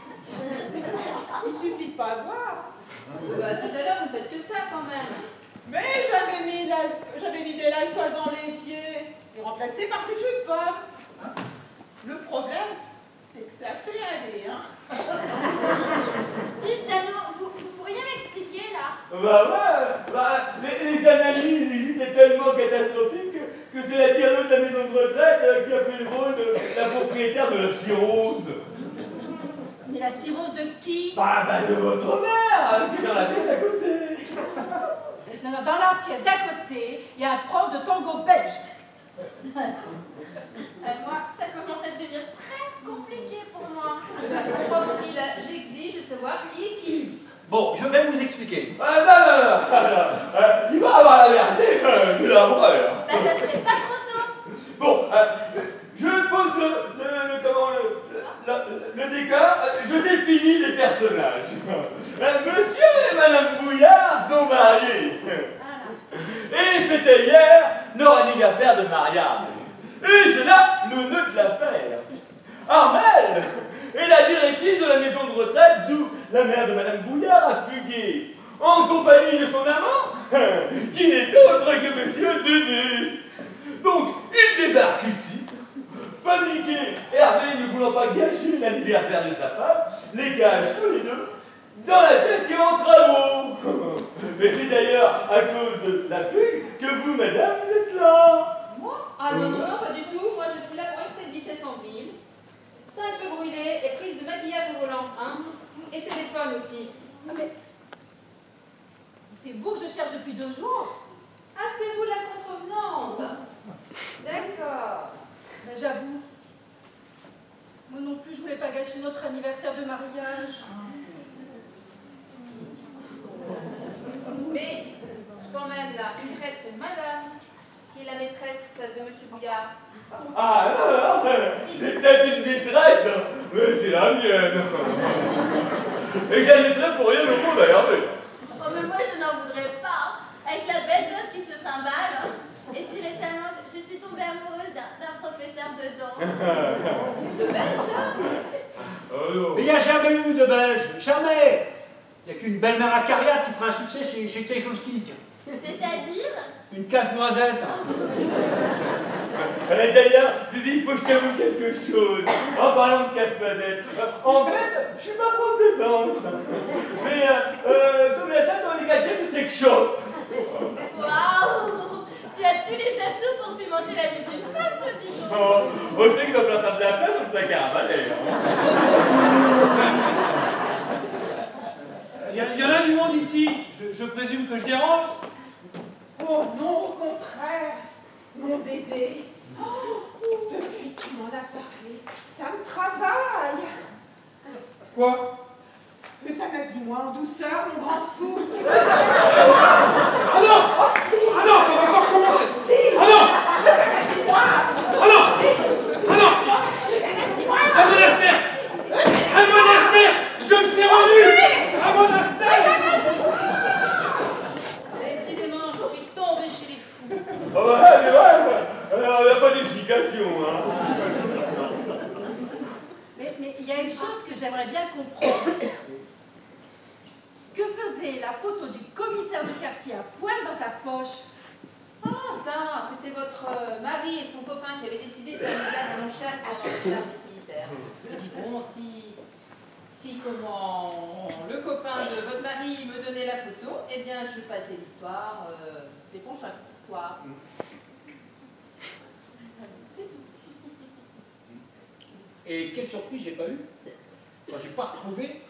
Il suffit de pas boire. Bah, tout à l'heure, vous faites que ça, quand même. Mais j'avais vidé l'alcool dans l'évier et remplacé par du jus de pomme. Le problème, c'est que ça fait aller, hein. Dites, Jeannot, vous pourriez m'expliquer, là? Les analyses ils étaient tellement catastrophiques que c'est la tierno de la maison de retraite qui a fait le rôle de la propriétaire de la cirrhose. Mais la cirrhose de qui? De votre mère, qui est dans la pièce à côté. Non, dans la pièce d'à côté, il y a un prof de tango belge. Moi, ça commence à devenir très compliqué pour moi. Moi aussi, là, j'exige de savoir qui est qui. Bon, je vais vous expliquer. Non. Il va avoir la vérité, mais la vraie. Bah, ça serait pas trop tôt. Bon, je pose le décor, je définis les personnages. Monsieur et Madame Bouillard sont mariés. Et fêtaient hier leur anniversaire de mariage. Et c'est là le nœud de l'affaire. Armelle est la directrice de la maison de retraite d'où la mère de Madame Bouillard a fugué, en compagnie de son amant, qui n'est autre que Monsieur Denis. Donc, il débarque ici, paniqué, Hervé ne voulant pas gâcher l'anniversaire de sa femme, les cage tous les deux dans la pièce qui est en travaux. Mais c'est d'ailleurs à cause de la fugue que vous, madame, vous êtes là. Moi? Ah non, non, non, pas du tout. Moi, je suis là pour excès de vitesse en ville. 5 feux brûlés et prise de maquillage au volant, hein. Et téléphone aussi. Ah, mais c'est vous que je cherche depuis 2 jours. Ah, c'est vous la contrevenante. D'accord. Ben, j'avoue. Moi non plus, je voulais pas gâcher notre anniversaire de mariage. Mais, quand même, là, il reste madame, qui est la maîtresse de Monsieur Bouillard. Ah non, c'est peut-être une maîtresse, mais c'est la mienne. Et je la laisserai pour rien au monde à Hervé. Oh, mais moi, je n'en voudrais pas. Avec la belle toche qui se trimballe. Et puis récemment, je suis tombée amoureuse d'un professeur de danse. De belle, là? non. Mais il n'y a jamais eu de Belge, jamais. Il n'y a qu'une belle-mère acariate qui fera un succès chez Tchaïkovski. C'est-à-dire? Une casse-noisette. D'ailleurs, Suzy, il faut que je t'avoue quelque chose. En parlant de casse-noisette, en fait, je suis pas prof de danse. Mais comme la salle dans les gadgets du sex shop. Waouh! Tu as tous les atouts pour pimenter la vie d'une femme, te dis. Oh, je sais qu'il va falloir faire de la place dans le placard à balai. Il y en a du monde ici. Je présume que je dérange. Oh non, au contraire, mon bébé. Oh, depuis que tu m'en as parlé, ça me travaille. Quoi? Euthanasie-moi en douceur, mon grand fou. Ah non! Oh si! Ah non, ça va encore commencer! Si! Ah non! Euthanasie-moi! Ah non! Ah non! Euthanasie-moi! Un monastère! Un monastère! Je me fais rendu! Un monastère! Décidément, je suis tombée chez les fous. Oh bah, c'est vrai, on n'a pas d'explication, hein. Mais il y a une chose que j'aimerais bien comprendre. Que faisait la photo du commissaire de quartier à poil dans ta poche? Ah, ça, c'était votre mari et son copain qui avaient décidé de faire une blague à mon chef pendant le service militaire. Je dis, bon, si comment le copain de votre mari me donnait la photo, eh bien, je passais l'histoire des bons chapitres d'histoire. Et quelle surprise j'ai pas eu quand j'ai pas retrouvé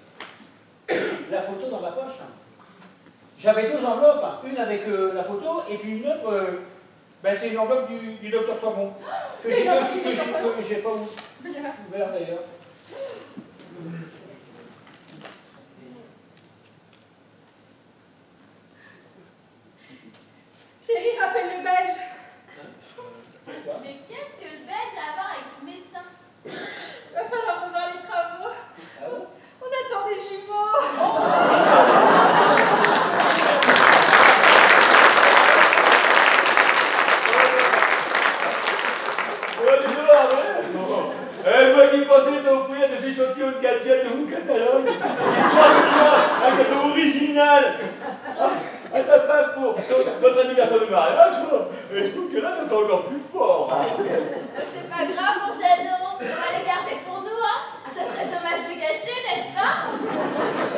la photo dans ma poche. J'avais deux enveloppes, une avec la photo et puis une autre, c'est une enveloppe du docteur Soimon que j'ai pas ouvert d'ailleurs. Chérie, rappelle le belge. Mais qu'est-ce que le belge a à voir avec le médecin? Va falloir revoir les travaux. Ah bon? On attend des jumeaux. Moi qui pensais t'offrir des échantillons de gadgets de mon catalogue. Un cadeau original. À ta femme pour notre anniversaire de mariage. Et je trouve que là, t'es encore plus fort. C'est pas grave, mon Jeannot. On va les garder pour nous, hein. Ça serait dommage de gâcher, n'est-ce pas?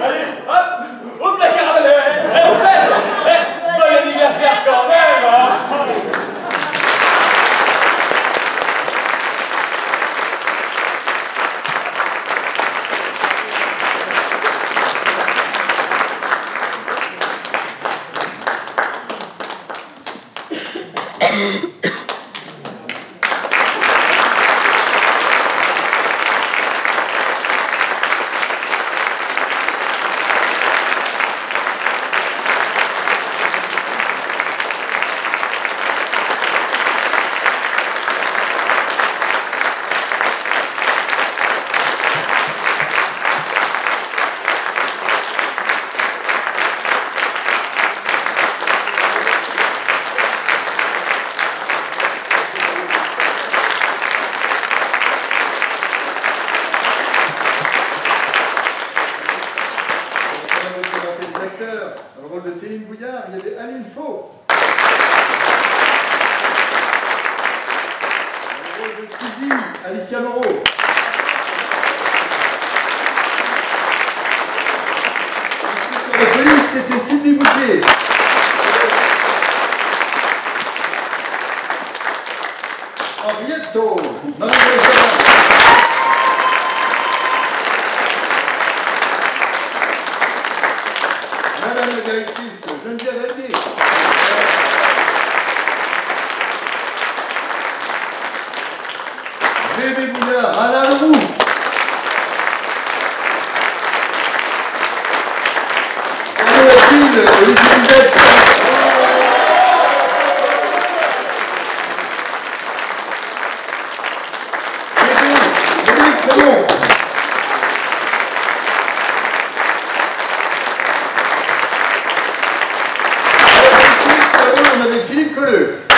Allez, hop, au placard à balai. On fait. Bon anniversaire quand même, hein. Dans le rôle de Céline Bouillard, il y avait Aline Faux. Dans le rôle de Suzy, Alicia Moreau. L'inspecteur de police, c'était Sylvie Boucher. Henrietto, Mademoiselle Jardin. Madame la directrice, Geneviève Allier. Bébé Bouillard, Alain Leroux. Olivier Bidette. Dominique Prémont. On avait Philippe Colleux.